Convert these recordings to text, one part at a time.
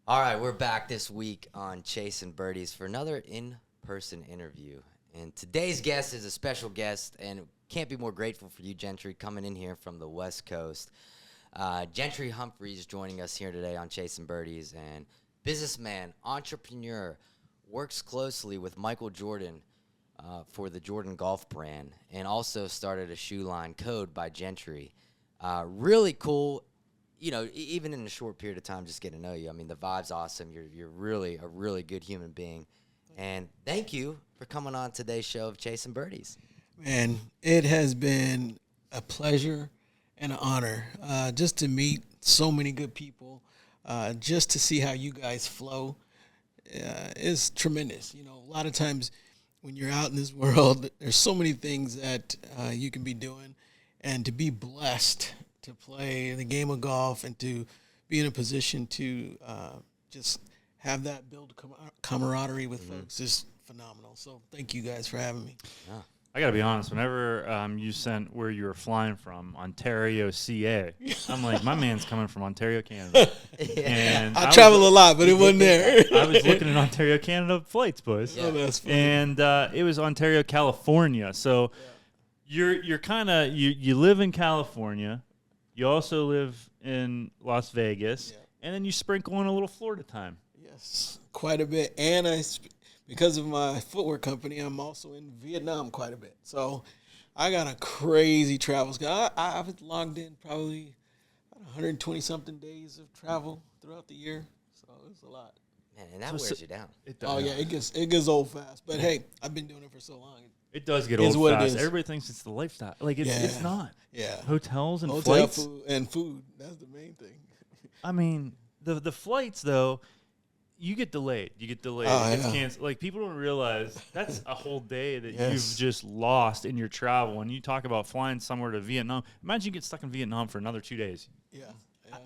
All right, we're back this week on Chasing Birdies for another in-person interview. And today's guest is a special guest, and can't be more grateful for you, Gentry, coming in here from the West Coast. Gentry Humphrey is joining us here today on Chasing Birdies, and businessman, entrepreneur, works closely with Michael Jordan for the Jordan Golf brand, and also started a shoe line, Code by Gentry. Really cool. You know, even in a short period of time, just getting to know you. I mean, the vibe's awesome. You're really a really good human being. And thank you for coming on today's show of Chasing Birdies. Man, it has been a pleasure and an honor just to meet so many good people, just to see how you guys flow is tremendous. You know, a lot of times when you're out in this world, there's so many things that you can be doing, and to be blessed to play the game of golf and to be in a position to just have that build camaraderie with folks is phenomenal. So thank you guys for having me. Yeah. I got to be honest, whenever you sent where you were flying from, Ontario, CA, I'm like, my man's coming from Ontario, Canada. And I travel a lot, but it wasn't there. I was looking at Ontario, Canada flights, boys. Yeah. Oh, that's funny. And it was Ontario, California. So you're kind of, you live in California. You also live in Las Vegas. Yeah. And then you sprinkle in a little Florida time. Yes, quite a bit. And because of my footwear company, I'm also in Vietnam quite a bit. So I got a crazy travel schedule. I've logged in probably 120-something days of travel throughout the year. So it's a lot. Man, and that wears you down. It gets old fast. But, hey, I've been doing it for so long. It does get old fast. Everybody thinks it's the lifestyle. Like, it's not. Yeah. Hotels and flights. Food and food. That's the main thing. I mean, the flights, though, you get delayed. Oh, It's canceled. Like, people don't realize that's a whole day that you've just lost in your travel. When you talk about flying somewhere to Vietnam, imagine you get stuck in Vietnam for another 2 days. Yeah.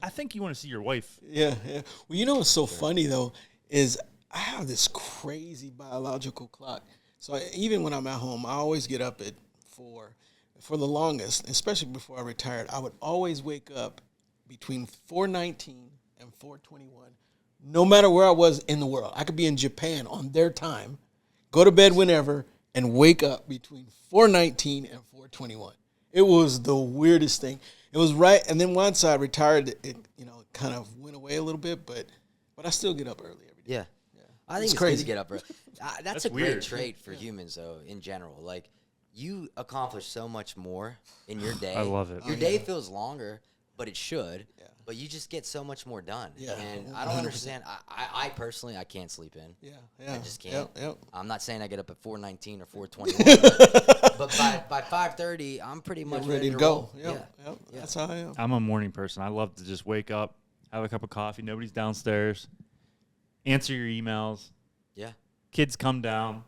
I think you want to see your wife. Yeah. Well, you know what's so funny, though, is I have this crazy biological clock. So even when I'm at home, I always get up at 4. For the longest, especially before I retired, I would always wake up between 4:19 and 4:21, no matter where I was in the world. I could be in Japan on their time, go to bed whenever, and wake up between 4:19 and 4:21. It was the weirdest thing. It was right, and then once I retired, it kind of went away a little bit, but I still get up early every day. Yeah. I think it's crazy. good to get up early. That's a weird. great trait for humans, though, in general. Like, you accomplish so much more in your day. I love it. Your day feels longer, but it should. Yeah. But you just get so much more done. Yeah. And I don't understand. I personally, I can't sleep in. Yeah. I just can't. Yep. I'm not saying I get up at 4:19 or 4:21, but by 5:30, I'm pretty much ready to go. roll. Yep. That's how I am. I'm a morning person. I love to just wake up, have a cup of coffee. Nobody's downstairs. Answer your emails. Yeah. Kids come down,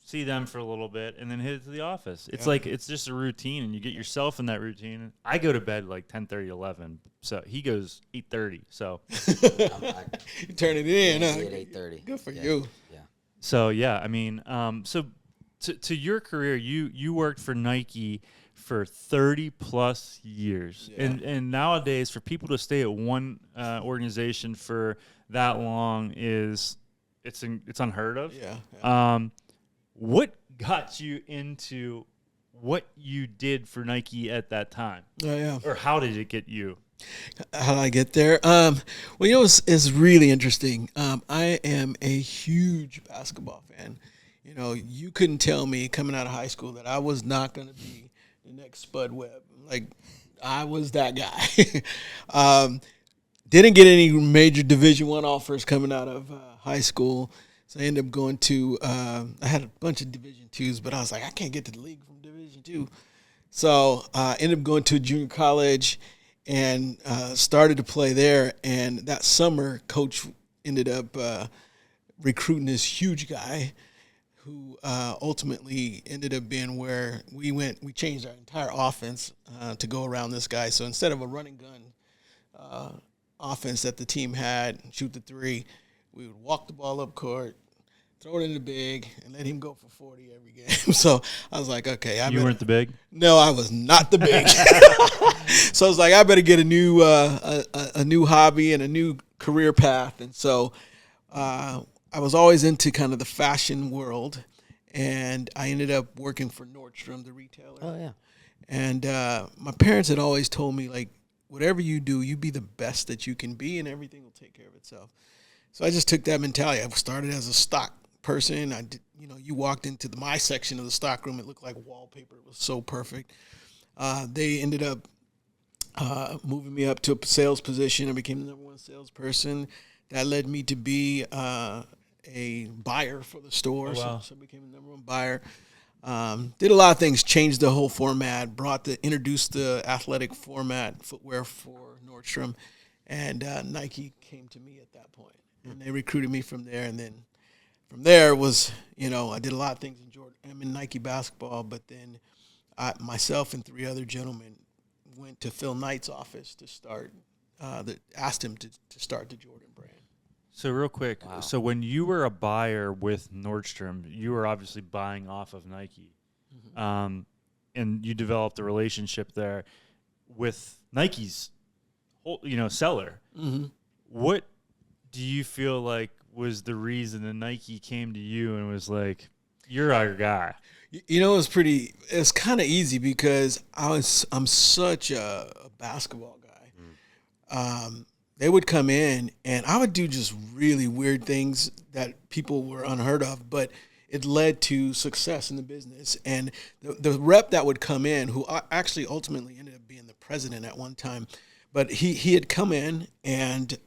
see them for a little bit, and then head to the office. It's like it's just a routine, and you get yourself in that routine. I go to bed like 10:30, 11. So he goes 8:30. So You turn it in. At Huh? 8:30. Good for you. Yeah. So yeah, I mean, so to your career, you worked for Nike for 30 plus years, and nowadays for people to stay at one organization for that long it's unheard of. Yeah. What got you into what you did for Nike at that time? Oh, yeah. Or how did it get you? How did I get there? Well, it's really interesting. I am a huge basketball fan. You couldn't tell me coming out of high school that I was not going to be the next Spud Webb. Like, I was that guy. Didn't get any major Division I offers coming out of high school. So I ended up going to I had a bunch of Division IIs, but I was like, I can't get to the league from Division II. So I ended up going to a junior college and started to play there. And that summer, Coach ended up recruiting this huge guy who ultimately ended up being where we changed our entire offense to go around this guy. So instead of a running gun offense that the team had, shoot the three, we would walk the ball up court, throw it in the big, and let him go for 40 every game. So I was like, okay. You weren't the big? No, I was not the big. So I was like, I better get a new hobby and a new career path. And so I was always into kind of the fashion world, and I ended up working for Nordstrom, the retailer. Oh yeah. And my parents had always told me, like, whatever you do, you be the best that you can be, and everything will take care of itself. So I just took that mentality. I started as a stock person. I did, you walked into my section of the stock room, it looked like wallpaper. It was so perfect. They ended up moving me up to a sales position. I became the number one salesperson. That led me to be a buyer for the store. Oh, wow. So I became the number one buyer. Did a lot of things, changed the whole format, introduced the athletic format footwear for Nordstrom, and Nike came to me at that point, and they recruited me from there. And then from there was, I did a lot of things in Jordan. I'm in Nike basketball, but then myself and 3 other gentlemen went to Phil Knight's office to start. Asked him to start the Jordan brand. So real quick, Wow. So when you were a buyer with Nordstrom, you were obviously buying off of Nike, and you developed a relationship there with Nike's whole, seller. Mm-hmm. What do you feel like was the reason that Nike came to you and was like, "You're our guy"? It's kind of easy because I'm such a basketball guy. They would come in and I would do just really weird things that people were unheard of, but it led to success in the business. And the rep that would come in, who actually ultimately ended up being the president at one time, but he had come in and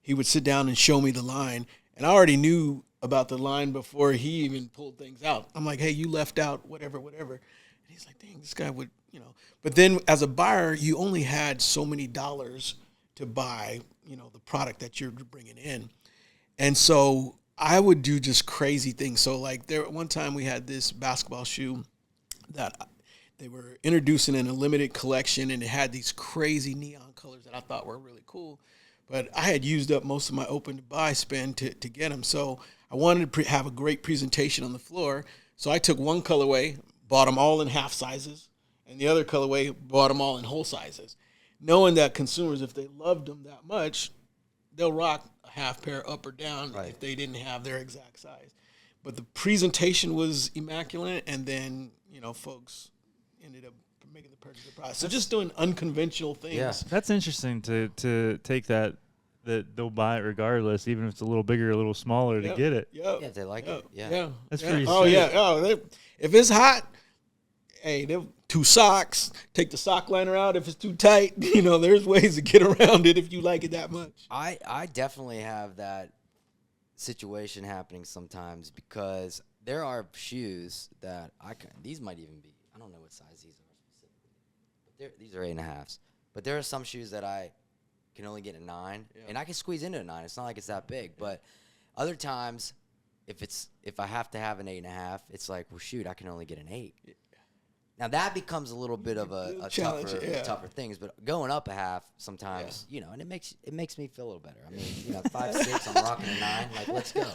he would sit down and show me the line. And I already knew about the line before he even pulled things out. I'm like, hey, you left out whatever. And he's like, dang, this guy would, But then as a buyer, you only had so many dollars to buy, the product that you're bringing in. And so I would do just crazy things. So like one time we had this basketball shoe that they were introducing in a limited collection, and it had these crazy neon colors that I thought were really cool. But I had used up most of my open to buy spend to get them. So I wanted to have a great presentation on the floor. So I took one colorway, bought them all in half sizes, and the other colorway, bought them all in whole sizes, knowing that consumers, if they loved them that much, they'll rock a half pair up or down if they didn't have their exact size. But the presentation was immaculate, and then, folks ended up making the purchase of the product. So just doing unconventional things. Yeah. That's interesting to take that they'll buy it regardless, even if it's a little bigger, a little smaller, to get it. Yeah, if they like it. Yeah. That's pretty Oh, sick. yeah. Oh, if it's hot, hey, they'll 2 socks, take the sock liner out. If it's too tight, there's ways to get around it if you like it that much. I definitely have that situation happening sometimes, because there are shoes that these might even be, I don't know what size these are specifically, but these are 8.5s. But there are some shoes that I can only get a 9, and I can squeeze into a 9. It's not like it's that big. But other times, if I have to have an 8.5, it's like, well, shoot, I can only get an 8. Now that becomes a little bit of a tougher things, but going up a half sometimes, and it makes me feel a little better. I mean, 5'6", I'm rocking a 9, like, let's go.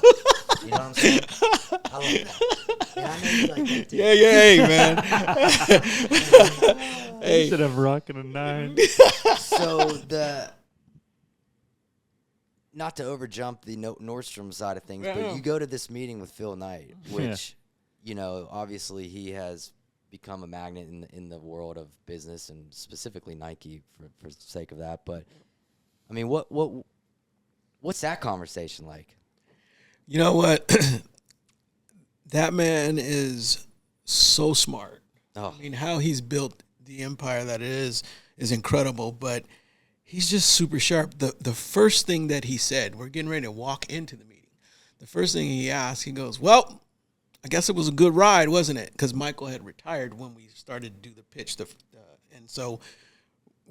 You know what I'm saying? I like that. Yeah, I know you like that too. Hey, man. Hey. Instead of rocking a 9. So not to overjump the Nordstrom side of things, but you go to this meeting with Phil Knight, which, obviously he has become a magnet in the world of business, and specifically Nike for the sake of that. But I mean, what's that conversation like? You know what? That man is so smart. Oh. I mean, how he's built the empire that it is incredible, but he's just super sharp. The first thing that he said, we're getting ready to walk into the meeting. The first thing he asked, he goes, well, I guess it was a good ride, wasn't it? Because Michael had retired when we started to do the pitch, and so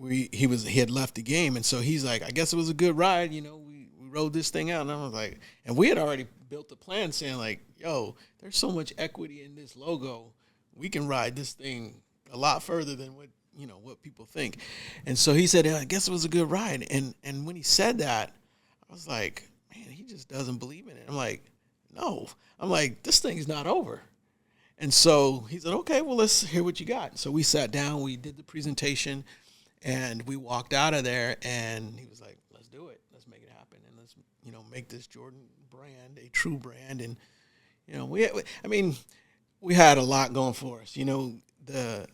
he had left the game, and so he's like, I guess it was a good ride. We rode this thing out, and I was like, and we had already built a plan, saying like, yo, there's so much equity in this logo, we can ride this thing a lot further than what people think. And so he said, I guess it was a good ride, and when he said that, I was like, man, he just doesn't believe in it. I'm like, no. I'm like, this thing's not over. And so he said, okay, well, let's hear what you got. So we sat down, we did the presentation, and we walked out of there, and he was like, let's do it. Let's make it happen, and let's make this Jordan brand a true brand. And we had a lot going for us. The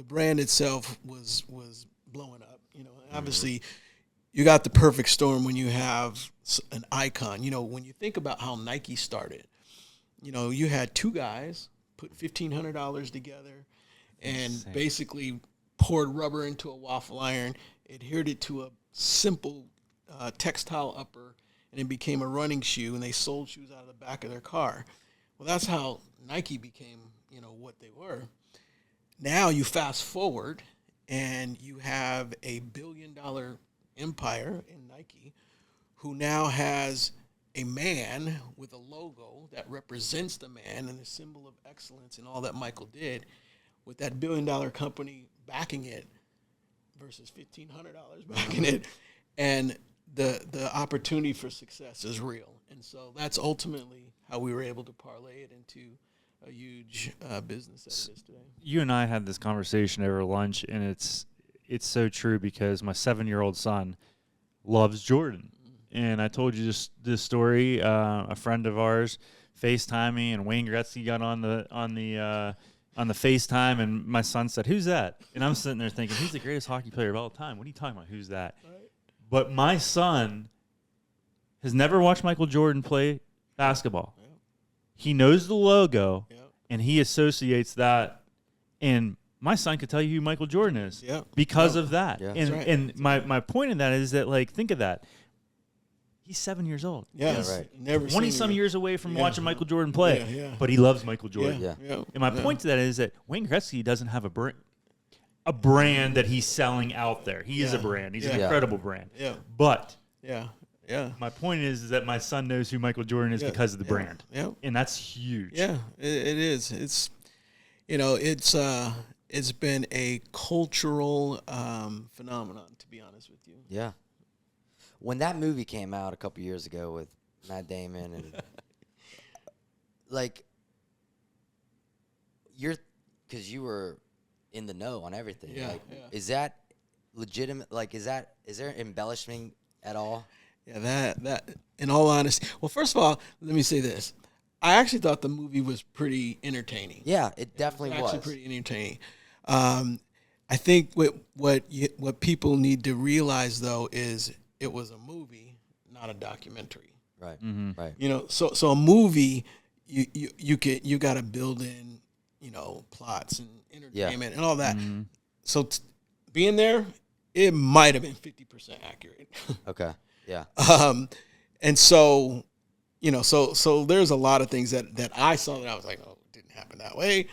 brand itself was blowing up. Obviously, you got the perfect storm when you have an icon. When you think about how Nike started, you had two guys put $1,500 together and basically poured rubber into a waffle iron, adhered it to a simple textile upper, and it became a running shoe, and they sold shoes out of the back of their car. Well, that's how Nike became, what they were. Now you fast forward, and you have a billion-dollar empire in Nike who now has a man with a logo that represents the man and the symbol of excellence and all that Michael did, with that billion-dollar company backing it versus $1,500 backing it. And the opportunity for success is real. And so that's ultimately how we were able to parlay it into a huge business that it is today. You and I had this conversation over lunch, and it's so true because my 7-year-old son loves Jordan. And I told you this story. A friend of ours FaceTimed me, and Wayne Gretzky got on the FaceTime, and my son said, "Who's that?" And I'm sitting there thinking, he's the greatest hockey player of all time. What are you talking about? Who's that? Right. But my son has never watched Michael Jordan play basketball. Yeah. He knows the logo, and he associates that. And my son could tell you who Michael Jordan is because of that. Yeah. And my point in that is that, like, think of that. He's 7 years old. Yeah, right. Never 20-some years away from watching Michael Jordan play, but he loves Michael Jordan. Yeah. And my point to that is that Wayne Gretzky doesn't have a brand that he's selling out there. He is a brand. He's an incredible brand. Yeah. But my point is that my son knows who Michael Jordan is because of the brand. Yeah. And that's huge. Yeah, it is. It's it's been a cultural phenomenon, to be honest with you. Yeah. When that movie came out a couple years ago with Matt Damon and like because you were in the know on everything. Yeah, like, is that legitimate? Like, is there embellishment at all? Yeah, that in all honesty. Well, first of all, let me say this. I actually thought the movie was pretty entertaining. Yeah, it definitely was. Actually pretty entertaining. I think what people need to realize, though, is it was a movie, not a documentary. Right. Mm-hmm. Right. So a movie, you got to build in, plots and entertainment and all that. Mm-hmm. So being there, it might have been 50% accurate. Okay. Yeah. And so, so there's a lot of things that I saw that I was like, oh, it didn't happen that way.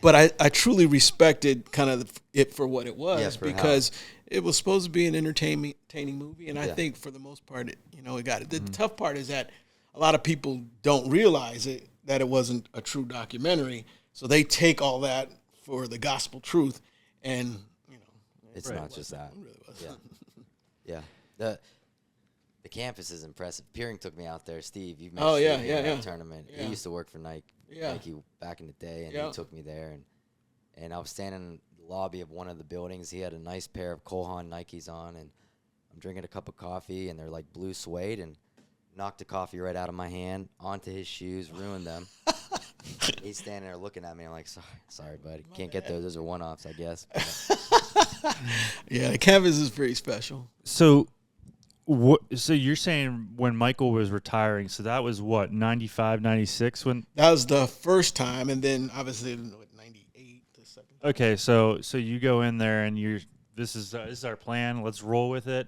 But I truly respected kind of it for what it was, because it was supposed to be an entertaining movie, and I think for the most part, it got it. The tough part is that a lot of people don't realize that it wasn't a true documentary, so they take all that for the gospel truth, and it's not just that. It really wasn't. Yeah. The campus is impressive. Peering took me out there. Steve, you've met Steve in that tournament. Yeah. He used to work for Nike back in the day, and he took me there. And I was standing in the lobby of one of the buildings. He had a nice pair of Kohan Nikes on, and I'm drinking a cup of coffee, and they're like blue suede, and knocked the coffee right out of my hand onto his shoes, ruined them. He's standing there looking at me. I'm like, sorry, buddy. Can't get those. Those are one-offs, I guess. Yeah, the campus is pretty special. So you're saying when Michael was retiring, so that was what, 95, 96 when? That was the first time, and then obviously 98 the second time. Okay, so you go in there and this is our plan, let's roll with it.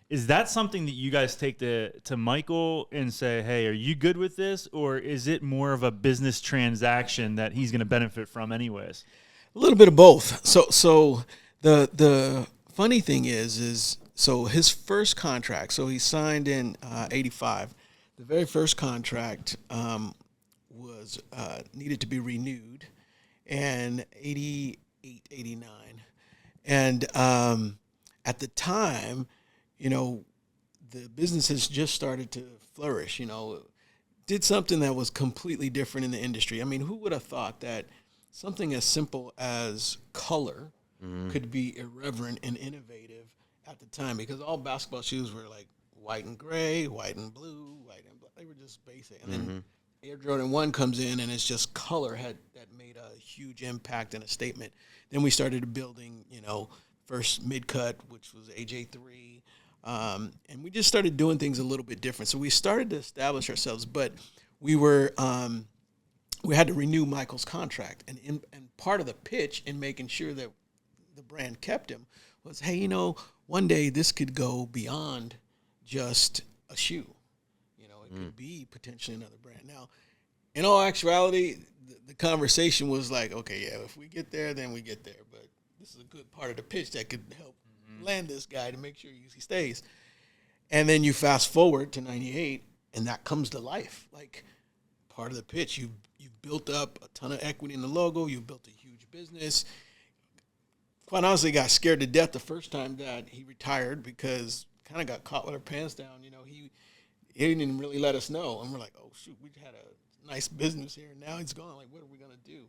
Is that something that you guys take to Michael and say, hey, are you good with this? Or is it more of a business transaction that he's going to benefit from anyways? A little bit of both. So the funny thing is so his first contract, so he signed in 85. The very first contract was needed to be renewed in 88, 89. And at the time, the business has just started to flourish, did something that was completely different in the industry. I mean, who would have thought that something as simple as color could be irreverent and innovative at the time, because all basketball shoes were like white and gray, white and blue, white and black. They were just basic. And then Air Jordan 1 comes in, and it's just color that made a huge impact and a statement. Then we started building, first mid-cut, which was AJ3. And we just started doing things a little bit different. So we started to establish ourselves, but we had to renew Michael's contract. And part of the pitch in making sure that the brand kept him was, hey, one day this could go beyond just a shoe. It could be potentially another brand. Now, in all actuality, the conversation was like, okay, yeah, if we get there, then we get there. But this is a good part of the pitch that could help land this guy to make sure he stays. And then you fast forward to 98, and that comes to life. Like, part of the pitch, you've built up a ton of equity in the logo. You've built a huge business. Quite honestly, got scared to death the first time that he retired because kind of got caught with our pants down. He didn't really let us know. And we're like, oh, shoot, we had a nice business here, and now he's gone. Like, what are we going to do?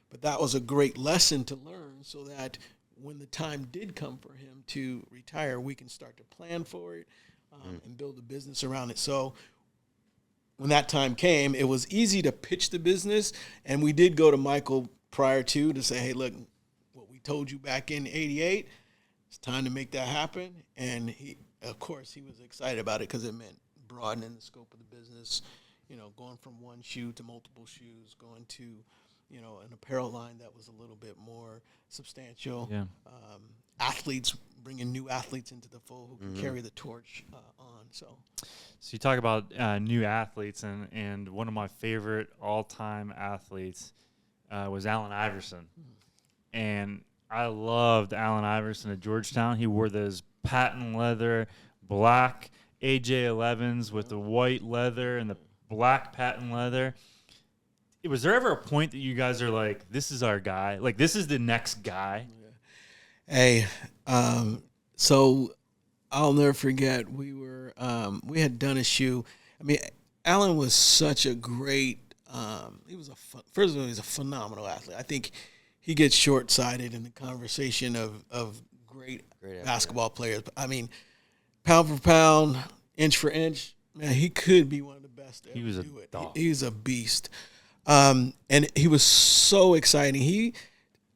But that was a great lesson to learn so that when the time did come for him to retire, we can start to plan for it and build a business around it. So when that time came, it was easy to pitch the business, and we did go to Michael prior to say, hey, look, what we told you back in 88, it's time to make that happen. And he, of course, he was excited about it because it meant broadening the scope of the business, going from one shoe to multiple shoes, going to, an apparel line that was a little bit more substantial. Yeah. Athletes, bringing new athletes into the fold who can carry the torch on. So you talk about new athletes, and one of my favorite all-time athletes was Allen Iverson. And I loved Allen Iverson at Georgetown. He wore those patent leather black AJ11s with the white leather and the black patent leather. Was there ever a point that you guys are like, this is our guy? Like, this is the next guy? Hey, so I'll never forget, we had done a shoe. I mean, Allen was such a great, first of all, he's a phenomenal athlete. I think he gets short-sighted in the conversation of great basketball players. I mean, pound for pound, inch for inch, man, he could be one of the best to ever do it. He was a beast. And he was so exciting.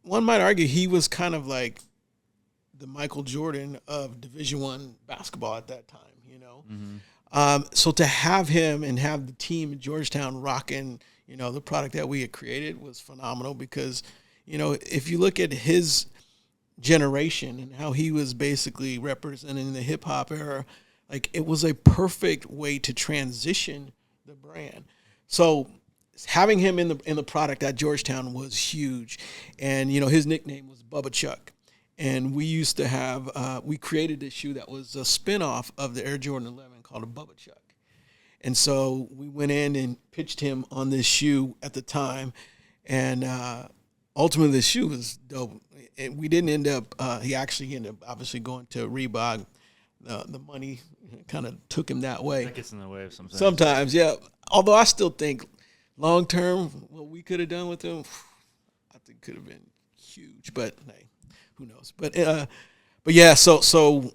One might argue he was kind of like the Michael Jordan of Division I basketball at that time, So to have him and have the team at Georgetown rocking, the product that we had created was phenomenal because, if you look at his generation and how he was basically representing the hip hop era, like it was a perfect way to transition the brand. So having him in the product at Georgetown was huge. And, his nickname was Bubba Chuck. And we used to have, we created this shoe that was a spinoff of the Air Jordan 11 called a Bubba Chuck. And so we went in and pitched him on this shoe at the time. And ultimately, the shoe was dope. And we didn't end up, he actually ended up obviously going to Reebok. The money kind of took him that way. That gets in the way of sometimes. Sometimes, yeah. Although I still think long term, what we could have done with him, I think could have been huge. But hey, who knows? But yeah. So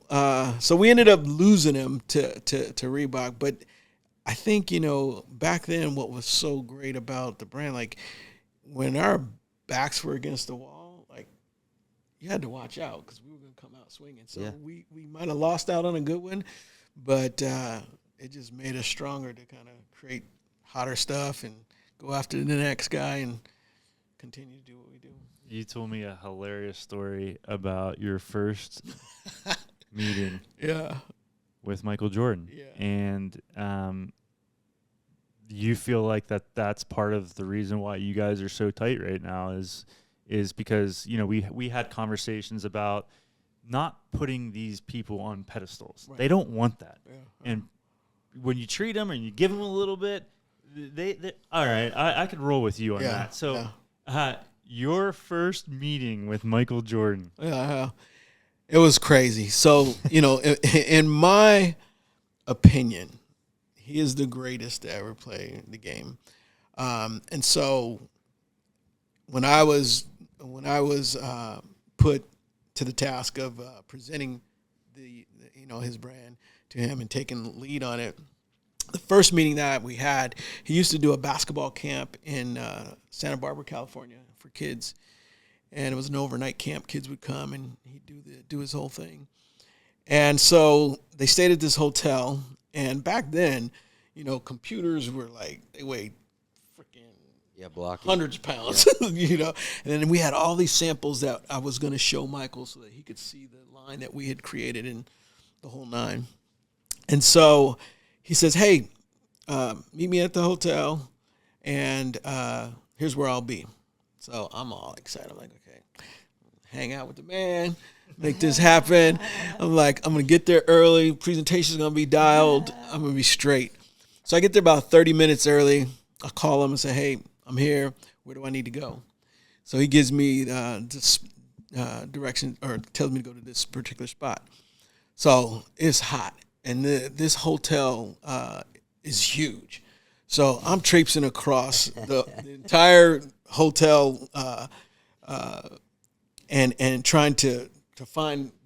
we ended up losing him to Reebok. But I think back then, what was so great about the brand, like when our backs were against the wall, like you had to watch out because we were going to come out swinging. So we might have lost out on a good one, but it just made us stronger to kind of create hotter stuff and go after the next guy and continue to do what we do. You told me a hilarious story about your first meeting with Michael Jordan. Yeah. And you feel like that's part of the reason why you guys are so tight right now is because, we had conversations about not putting these people on pedestals. Right. They don't want that. Yeah. And when you treat them and you give them a little bit, they all right, I could roll with you on that. So your first meeting with Michael Jordan. Yeah, it was crazy. So, in my opinion, he is the greatest to ever play the game. And so when I was put to the task of presenting his brand to him and taking the lead on it. The first meeting that we had, he used to do a basketball camp in Santa Barbara, California for kids. And it was an overnight camp. Kids would come and he'd do his whole thing. And so they stayed at this hotel. And back then, computers were like, they weighed freaking hundreds of pounds, And then we had all these samples that I was going to show Michael so that he could see the line that we had created in the whole nine. And so he says, hey, meet me at the hotel, and here's where I'll be. So I'm all excited. I'm like, okay, hang out with the man, make this happen. I'm like, I'm going to get there early. Presentation's going to be dialed. I'm going to be straight. So I get there about 30 minutes early. I call him and say, hey, I'm here. Where do I need to go? So he gives me this direction, or tells me to go to this particular spot. So it's hot, and this hotel is huge. So I'm traipsing across the entire hotel and trying to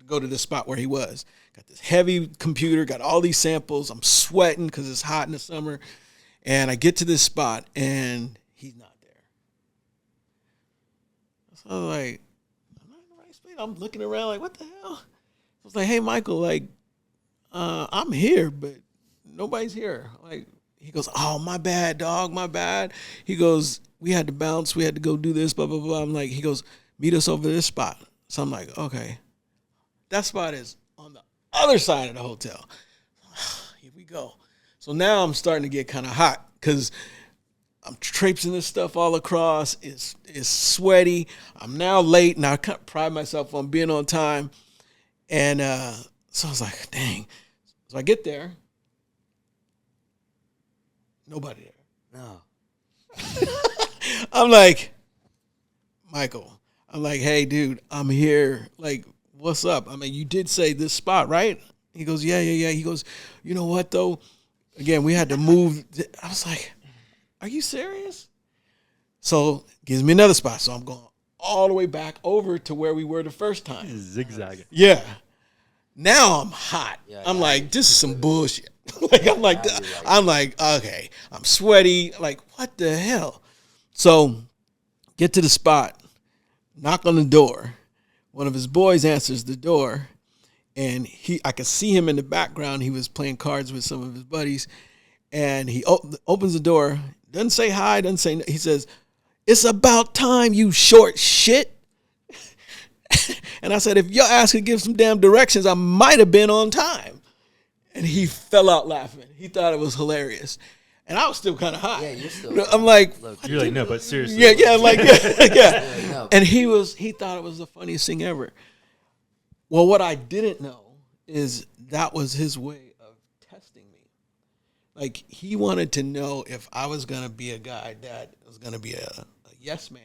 go to the spot where he was. Got this heavy computer, got all these samples. I'm sweating because it's hot in the summer. And I get to this spot, and he's not there. So I'm like, am I in the right space? I'm looking around like, what the hell? I was like, hey, Michael, like, I'm here, but nobody's here. Like, he goes, oh, my bad, dog, my bad. He goes, we had to bounce. We had to go do this, blah, blah, blah. I'm like, he goes, meet us over this spot. So I'm like, okay. That spot is on the other side of the hotel. Here we go. So now I'm starting to get kind of hot because I'm traipsing this stuff all across. It's sweaty. I'm now late, and I kind of pride myself on being on time. And so I was like, dang. So I get there. Nobody there. No. I'm like, Michael, I'm like, hey, dude, I'm here. Like, what's up? I mean, you did say this spot, right? He goes, yeah. He goes, you know what, though? Again, we had to move. I was like, are you serious? So gives me another spot. So I'm going all the way back over to where we were the first time. Zigzagging. Yeah. Now I'm hot. Yeah, I'm like, this is some bullshit. I'm like, okay. I'm sweaty. Like, what the hell? So get to the spot, knock on the door. One of his boys answers the door, and I could see him in the background. He was playing cards with some of his buddies, and he opens the door, doesn't say hi, doesn't say, he says, it's about time, you short shit. And I said, if your ass could give some damn directions, I might have been on time. And he fell out laughing. He thought it was hilarious. And I was still kind of hot. Yeah, you're still. I'm like, You're like, no, but seriously. yeah, like, yeah. No. And he thought it was the funniest thing ever. Well, what I didn't know is that was his way of testing me. Like, he wanted to know if I was going to be a guy that was going to be a yes man.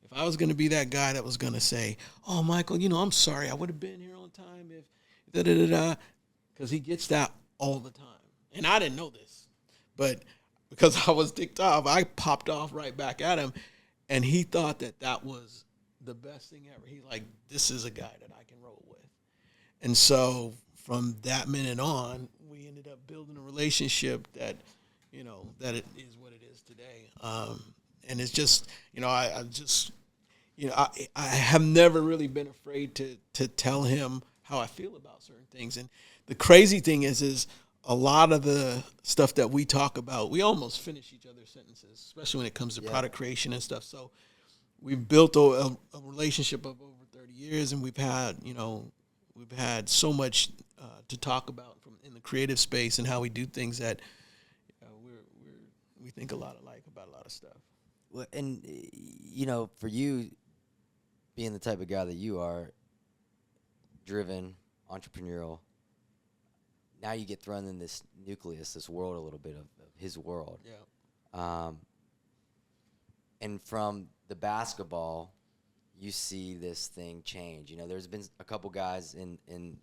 If I was going to be that guy that was going to say, oh, Michael, I'm sorry. I would have been here on time if da-da-da-da. Because he gets that all the time. And I didn't know this. But because I was ticked off, I popped off right back at him. And he thought that was the best thing ever. He's like, this is a guy that I can roll with. And so from that minute on, we ended up building a relationship that, that it is what it is today. And it's just, I have never really been afraid to tell him how I feel about certain things. And the crazy thing is a lot of the stuff that we talk about, we almost finish each other's sentences, especially when it comes to product creation and stuff. So we've built a relationship of over 30 years, and we've had so much to talk about in the creative space and how we do things that we think a lot alike about a lot of stuff. Well, and for you being the type of guy that you are, driven, entrepreneurial, now you get thrown in this nucleus, this world, a little bit of his world. Yeah. And from the basketball, you see this thing change. There's been a couple guys in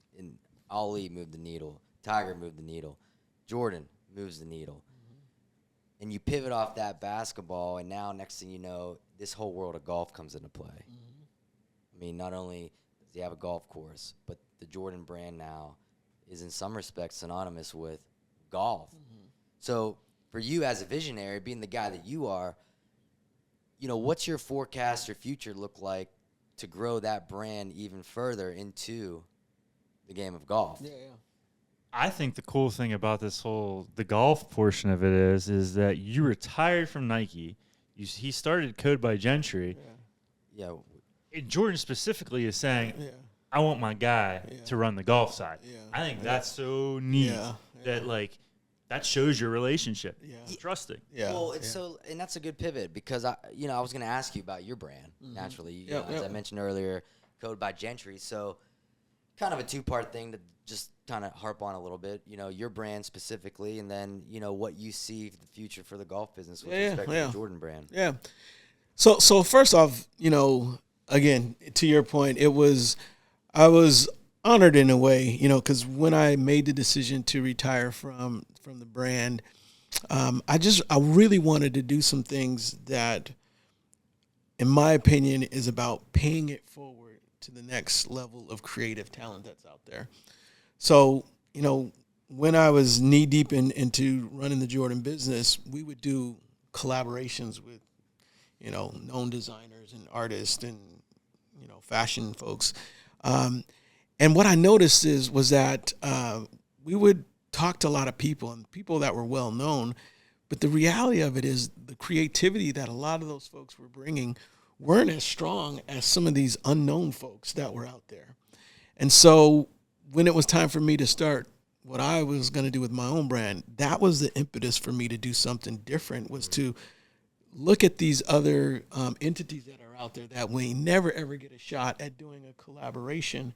Ali moved the needle, Tiger moved the needle, Jordan moves the needle. Mm-hmm. And you pivot off that basketball, and now next thing you know, this whole world of golf comes into play. Mm-hmm. I mean, not only does he have a golf course, but the Jordan brand now is in some respects synonymous with golf. So for you as a visionary, being the guy that you are, what's your forecast or future look like to grow that brand even further into the game of golf? Yeah. I think the cool thing about the golf portion of it is that you retired from Nike. He started Code by Gentry. Yeah. And Jordan specifically is saying, Yeah. I want my guy to run the golf side. Yeah. I think that's so neat that that shows your relationship. Yeah. Trusting. Yeah. Well, and that's a good pivot because I was going to ask you about your brand naturally. As I mentioned earlier, Code by Gentry. So, kind of a two-part thing to just kind of harp on a little bit. Your brand specifically, and then what you see the future for the golf business with respect to the Jordan brand. Yeah. So first off, again, to your point, I was honored in a way, because when I made the decision to retire from the brand, I really wanted to do some things that, in my opinion, is about paying it forward to the next level of creative talent that's out there. So, when I was knee deep into running the Jordan business, we would do collaborations with, known designers and artists and, fashion folks. And what I noticed was that we would talk to a lot of people and people that were well known, but the reality of it is the creativity that a lot of those folks were bringing weren't as strong as some of these unknown folks that were out there. And so when it was time for me to start what I was going to do with my own brand, that was the impetus for me to do something different, was to look at these other entities that are out there that we never, ever get a shot at doing a collaboration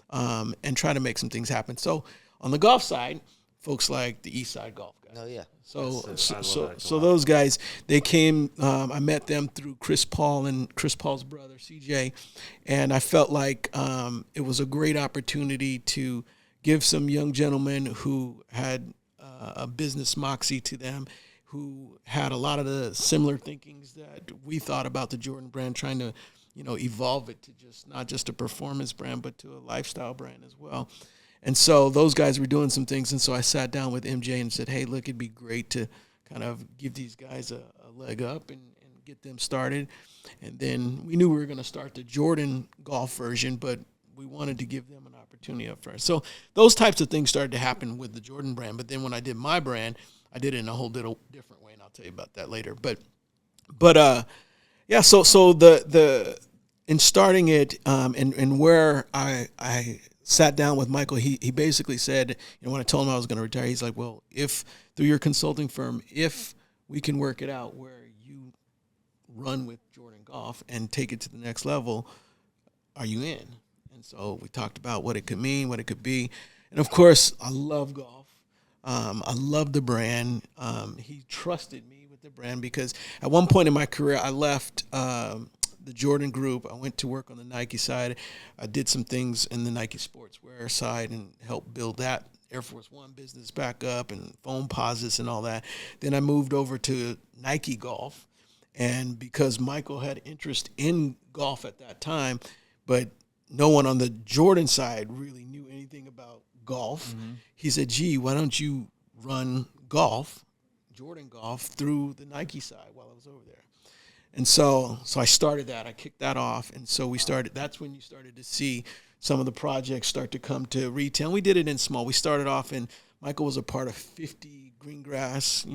and try to make some things happen. So on the golf side, folks like the East Side Golf guys. Oh, yeah. So those guys, they came, I met them through Chris Paul and Chris Paul's brother, CJ, and I felt like it was a great opportunity to give some young gentlemen who had a business moxie to them, who had a lot of the similar thinkings that we thought about the Jordan brand, trying to, evolve it to just not just a performance brand, but to a lifestyle brand as well. And so those guys were doing some things. And so I sat down with MJ and said, hey, look, it'd be great to kind of give these guys a leg up and get them started. And then we knew we were going to start the Jordan golf version, but we wanted to give them an opportunity up first. So those types of things started to happen with the Jordan brand. But then when I did my brand, I did it in a whole different way, and I'll tell you about that later. But so the in starting it and where I sat down with Michael, he basically said, when I told him I was going to retire, he's like, well, if through your consulting firm, if we can work it out where you run with Jordan Golf and take it to the next level, are you in? And so we talked about what it could mean, what it could be. And of course, I love golf. I love the brand. He trusted me with the brand because at one point in my career, I left the Jordan group. I went to work on the Nike side. I did some things in the Nike sportswear side and helped build that Air Force One business back up and foam posits and all that. Then I moved over to Nike Golf. And because Michael had interest in golf at that time, but no one on the Jordan side really knew anything about golf, he said, gee, why don't you run golf, Jordan Golf, through the Nike side while I was over there? And so I started that. I kicked that off. And so we started, that's when you started to see some of the projects start to come to retail. We did it in small. We started off and Michael was a part of 50 green grass,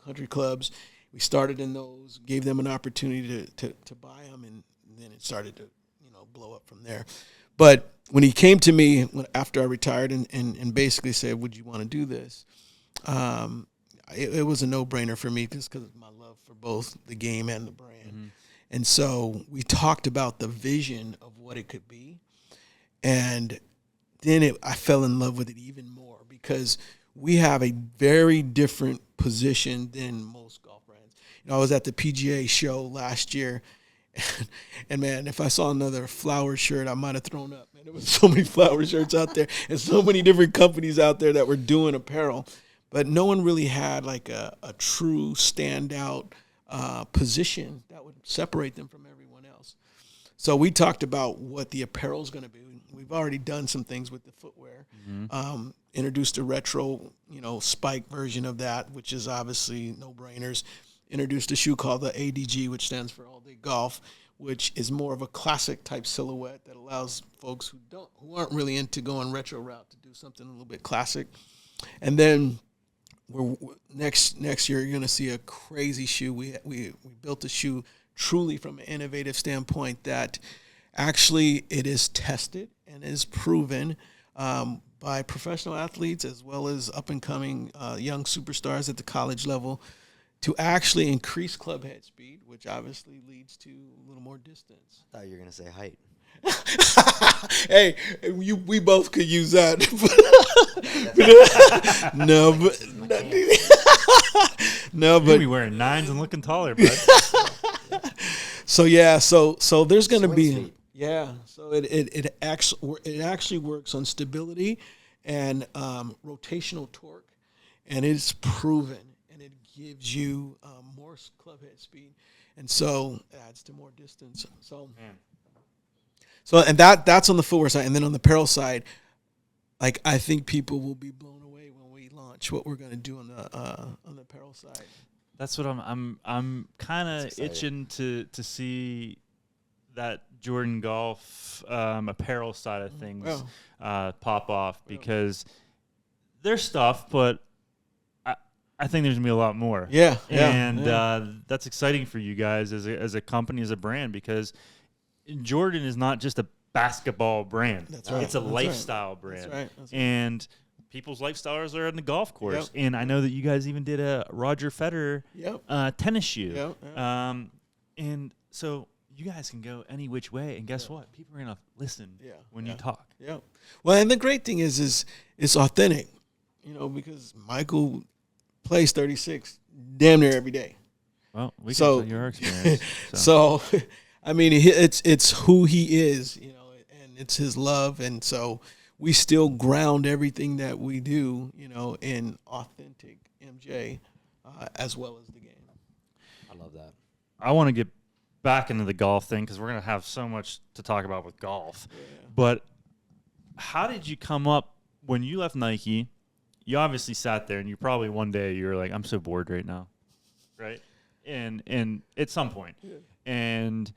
country clubs. We started in those, gave them an opportunity to buy them, and then it started to, blow up from there. But when he came to me after I retired and basically said, would you want to do this? It was a no-brainer for me just because of my love for both the game and the brand. Mm-hmm. And so we talked about the vision of what it could be. And then I fell in love with it even more because we have a very different position than most golf brands. I was at the PGA show last year, and man, if I saw another flower shirt, I might have thrown up. Man, there was so many flower shirts out there and so many different companies out there that were doing apparel. But no one really had like a true standout position that would separate them from everyone else. So we talked about what the apparel is going to be. we've already done some things with the footwear. Introduced a retro, spike version of that, which is obviously no-brainers. Introduced a shoe called the ADG, which stands for All Day Golf, which is more of a classic type silhouette that allows folks who aren't really into going retro route to do something a little bit classic. And then next year you're going to see a crazy shoe. We built a shoe truly from an innovative standpoint that actually it is tested and is proven by professional athletes as well as up-and-coming young superstars at the college level to actually increase club head speed, which obviously leads to a little more distance. I thought you were going to say height. Hey, we both could use that. No, but You'll be wearing 9s and looking taller, bud. So there's going to Swing be speed. So it actually works on stability and rotational torque, and it's proven, and it gives you more club head speed, and so it adds to more distance. So and that's on the footwear side, and then on the apparel side, like I think people will be blown away when we launch what we're going to do on the apparel side. That's what I'm kind of itching to see that Jordan Golf apparel side of things pop off, because there's stuff, but I think there's gonna be a lot more. That's exciting for you guys as a company, as a brand, because Jordan is not just a basketball brand. That's right. It's a lifestyle brand. That's right. And people's lifestyles are on the golf course. And I know that you guys even did a Roger Federer tennis shoe. And so you guys can go any which way. And guess what? People are going to listen when you talk. Well, and the great thing is it's authentic, because Michael plays 36 damn near every day. Well, we can tell your experience. So, I mean, it's who he is, and it's his love. And so we still ground everything that we do, in authentic MJ, as well as the game. I love that. I want to get back into the golf thing, because we're going to have so much to talk about with golf. But how did you come up when you left Nike? You obviously sat there, and you probably one day you were like, I'm so bored right now, right? And at some point. And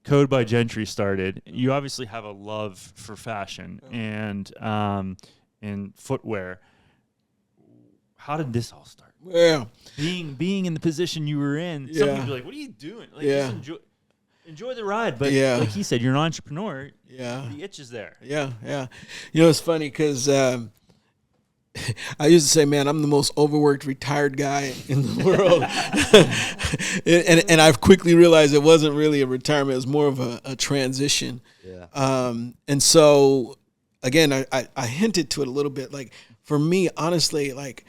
Code by Gentry started. You obviously have a love for fashion and footwear. How did this all start? Well, being in the position you were in, some people are like, "What are you doing?" Like, just enjoy the ride. But like he said, you're an entrepreneur. The itch is there. It's funny because I used to say, man, I'm the most overworked retired guy in the world. and I've quickly realized it wasn't really a retirement. It was more of a transition. And so, again, I hinted to it a little bit. Like, for me, honestly, like,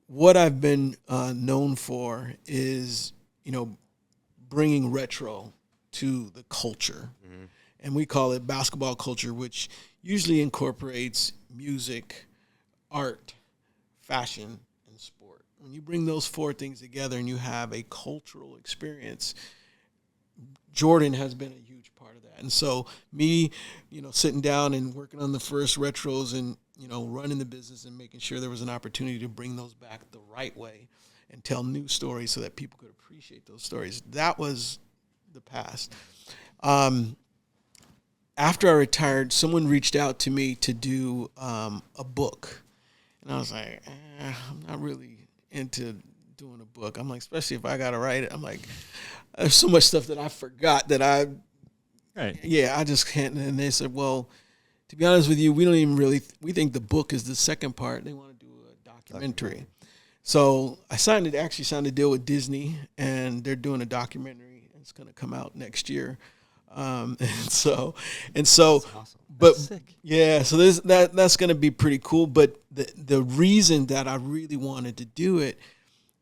what I've been known for is, bringing retro to the culture. And we call it basketball culture, which usually incorporates music, art, fashion, and sport. When you bring those four things together and you have a cultural experience, Jordan has been a huge part of that. And so me, sitting down and working on the first retros and, running the business and making sure there was an opportunity to bring those back the right way and tell new stories so that people could appreciate those stories. That was the past. After I retired, someone reached out to me to do a book. And I was like, I'm not really into doing a book. I'm like, especially if I got to write it. I'm like, there's so much stuff that I forgot that I just can't. And they said, well, to be honest with you, we don't even really, we think the book is the second part. They want to do a documentary. So I signed a deal with Disney, and they're doing a documentary. It's going to come out next year. That's awesome. But that's sick. So that's going to be pretty cool. But the reason that I really wanted to do it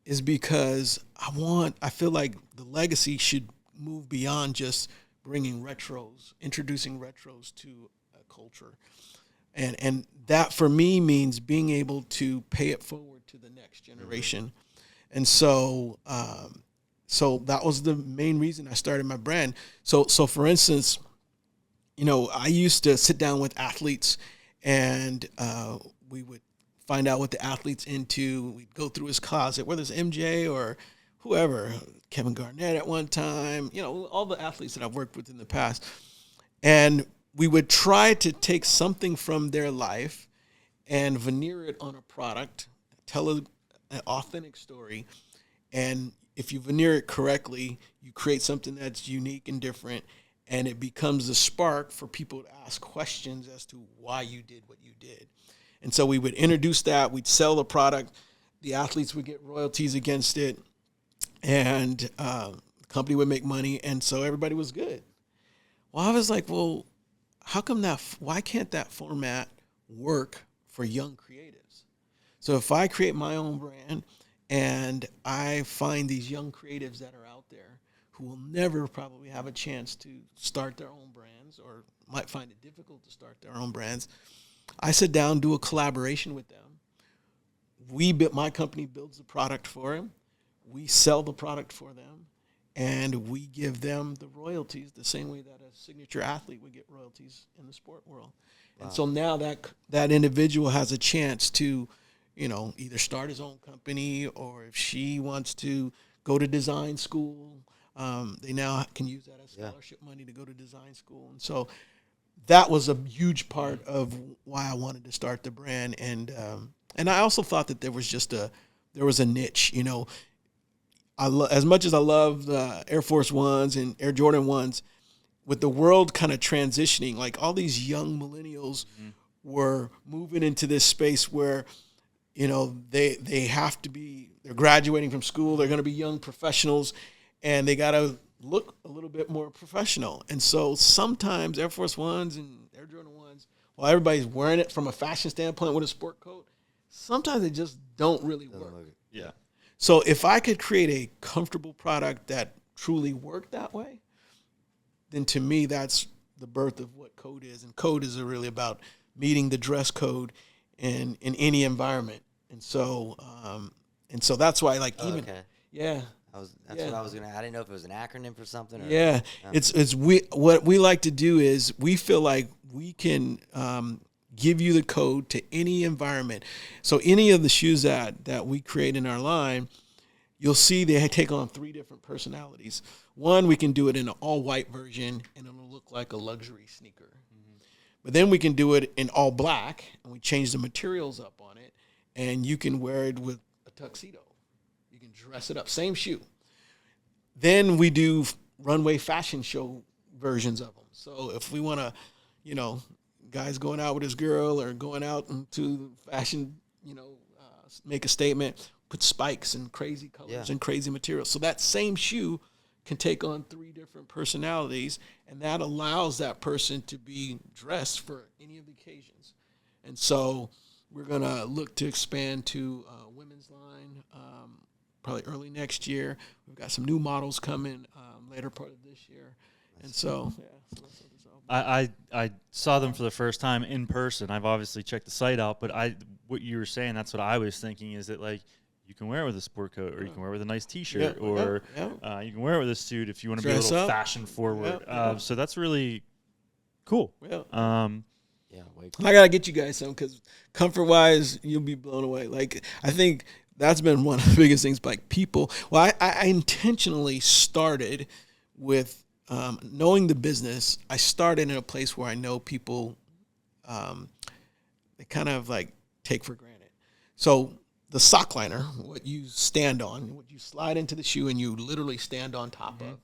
is because I feel like the legacy should move beyond just introducing retros to a culture. And that for me means being able to pay it forward to the next generation. And so that was the main reason I started my brand. So for instance, I used to sit down with athletes, and we would find out what the athlete's into. We'd go through his closet, whether it's MJ or whoever, Kevin Garnett at one time, all the athletes that I've worked with in the past. And we would try to take something from their life and veneer it on a product, tell an authentic story. And if you veneer it correctly, you create something that's unique and different, and it becomes a spark for people to ask questions as to why you did what you did. And so we would introduce that. We'd sell the product. The athletes would get royalties against it, and the company would make money, and so everybody was good. Well, I was like, well, why can't that format work for young creatives? So if I create my own brand and I find these young creatives that are out there who will never probably have a chance to start their own brands or might find it difficult to start their own brands, I sit down, do a collaboration with them. My company builds the product for them. We sell the product for them, and we give them the royalties the same way that a signature athlete would get royalties in the sport world. Wow. And so now that individual has a chance to, either start his own company, or if she wants to go to design school, they now can use that as scholarship money to go to design school. And so that was a huge part of why I wanted to start the brand. And I also thought that there was a niche, as much as I love the Air Force Ones and Air Jordan Ones, with the world kind of transitioning, like all these young millennials were moving into this space where, they're graduating from school, they're going to be young professionals, and they got to look a little bit more professional. And so sometimes Air Force Ones and Air Jordan Ones, while everybody's wearing it from a fashion standpoint with a sport coat, sometimes they just don't really work. Yeah. So if I could create a comfortable product that truly worked that way, then to me that's the birth of what code is. And code is really about meeting the dress code in any environment. And so that's why That's what I was gonna. I didn't know if it was an acronym for something. What we like to do is we feel like we can give you the code to any environment. So any of the shoes that we create in our line, you'll see they take on 3 different personalities. One, we can do it in an all-white version, and it'll look like a luxury sneaker. Mm-hmm. But then we can do it in all black, and we change the materials up on it, and you can wear it with a tuxedo. You can dress it up, same shoe. Then we do runway fashion show versions of them. So if we want to, guys going out with his girl or going out into fashion, make a statement, put spikes and crazy colors and crazy materials. So that same shoe can take on 3 different personalities, and that allows that person to be dressed for any of the occasions. And so we're going to look to expand to a women's line probably early next year. We've got some new models coming later part of this year. And so, I saw them for the first time in person. I've obviously checked the site out, but what you were saying, that's what I was thinking, is that like you can wear it with a sport coat, or you can wear it with a nice T-shirt, or you can wear it with a suit if you want to be a little fashion forward. So that's really cool. I gotta get you guys some, because comfort-wise, you'll be blown away. Like, I think that's been one of the biggest things. Like, people. Well, I intentionally started with knowing the business. I started in a place where I know people. They kind of like take for granted. So the sock liner, what you stand on, what you slide into the shoe, and you literally stand on top of.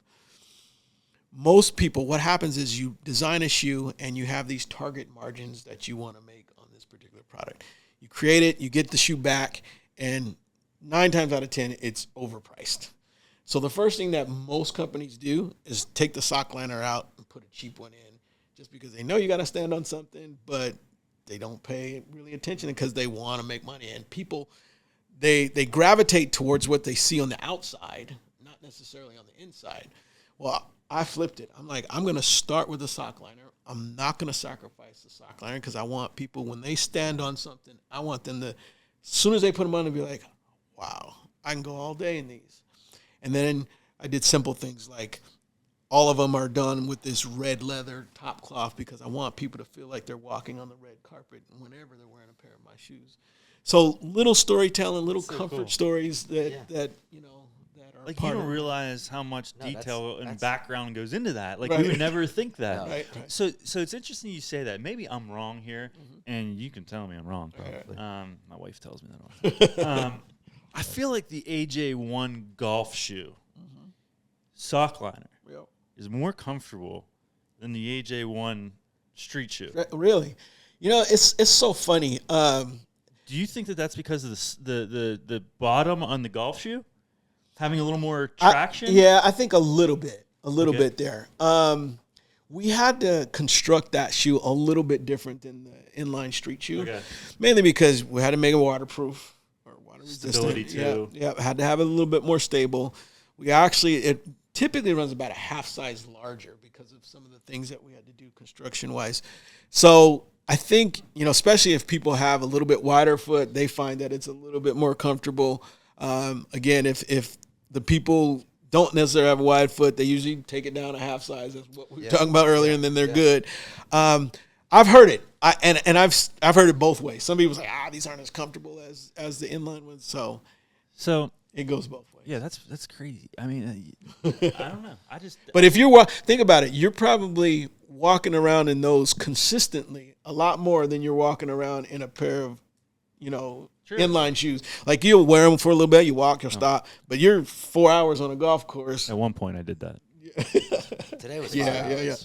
Most people, what happens is you design a shoe and you have these target margins that you want to make on this particular product. You create it, you get the shoe back, and 9 times out of 10, it's overpriced. So the first thing that most companies do is take the sock liner out and put a cheap one in, just because they know you got to stand on something, but they don't pay really attention because they want to make money. And people, they gravitate towards what they see on the outside, not necessarily on the inside. Well, I flipped it. I'm like, I'm going to start with the sock liner. I'm not going to sacrifice the sock liner, because I want people, when they stand on something, I want them to, as soon as they put them on, to be like, wow, I can go all day in these. And then I did simple things like all of them are done with this red leather top cloth because I want people to feel like they're walking on the red carpet whenever they're wearing a pair of my shoes. So little storytelling, little comfort stories that you know that are Like part you don't of realize how much detail and that's- background goes into that. Like Right. you would never think that. No. Right. So it's interesting you say that. Maybe I'm wrong here, and you can tell me I'm wrong. My wife tells me that all. I feel like the AJ1 golf shoe sock liner Yep. is more comfortable than the AJ1 street shoe. Really, you know, it's so funny. Do you think that that's because of the bottom on the golf shoe having a little more traction? I think a little bit Okay. bit there. We had to construct that shoe a little bit different than the inline street shoe, Okay. mainly because we had to make it waterproof or water Stability, resistant. too. Yeah, had to have it a little bit more stable. It typically runs about a half size larger because of some of the things that we had to do construction wise. So I think, you know, especially if people have a little bit wider foot, they find that it's a little bit more comfortable. Again, if the people don't necessarily have a wide foot, they usually take it down a half size. That's what we were talking about earlier, and then they're good. I've heard it, I've heard it both ways. Some people say, these aren't as comfortable as the inline ones. So it goes both ways. Yeah, that's crazy. I mean, I don't know. But if you're think about it, you're probably walking around in those consistently a lot more than you're walking around in a pair of, you know, True. inline shoes. Like you'll wear them for a little bit, you walk, you'll stop, but you're 4 hours on a golf course. At one point, I did that. Today was Yeah.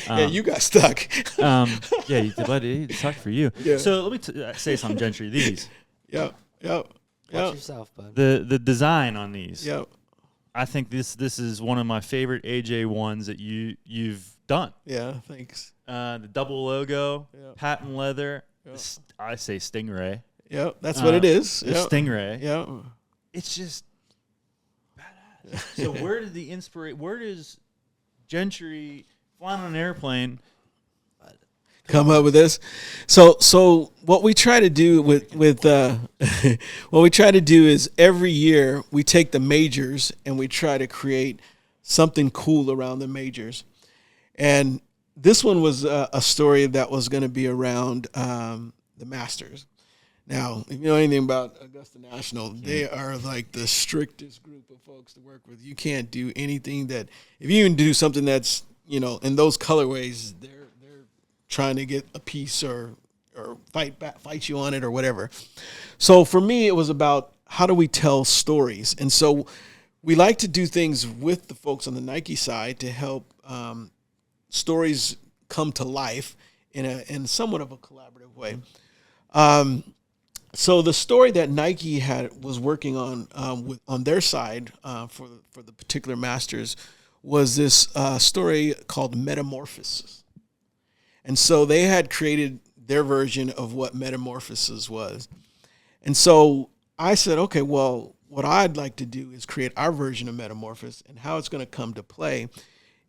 Yeah, you got stuck. Yeah, you did, buddy. It sucked for you. Yeah. So let me say something, Gentry. These Yep. Watch yourself, bud. the design on these. Yep. I think this is one of my favorite AJ ones that you've done. Yeah, thanks. The double logo, Yeah. patent leather. Yeah. I say Stingray. Yep, that's what it is. The Yep. Stingray. Yep. It's just badass. So where did the inspiration? Where does Gentry flying on an airplane? Come up with this. So what we try to do with what we try to do is every year we take the majors and we try to create something cool around the majors. And this one was a story that was going to be around the Masters. Now, if you know anything about Augusta National, they are like the strictest group of folks to work with. You can't do anything that, if you even do something that's, you know, in those colorways, they're trying to get a piece or fight you on it or whatever. So for me, it was about how do we tell stories? And so we like to do things with the folks on the Nike side to help stories come to life in somewhat of a collaborative way. So the story that Nike was working on on their side for the particular Masters was this story called Metamorphosis. And so they had created their version of what Metamorphosis was. And so I said, okay, well, what I'd like to do is create our version of Metamorphosis, and how it's going to come to play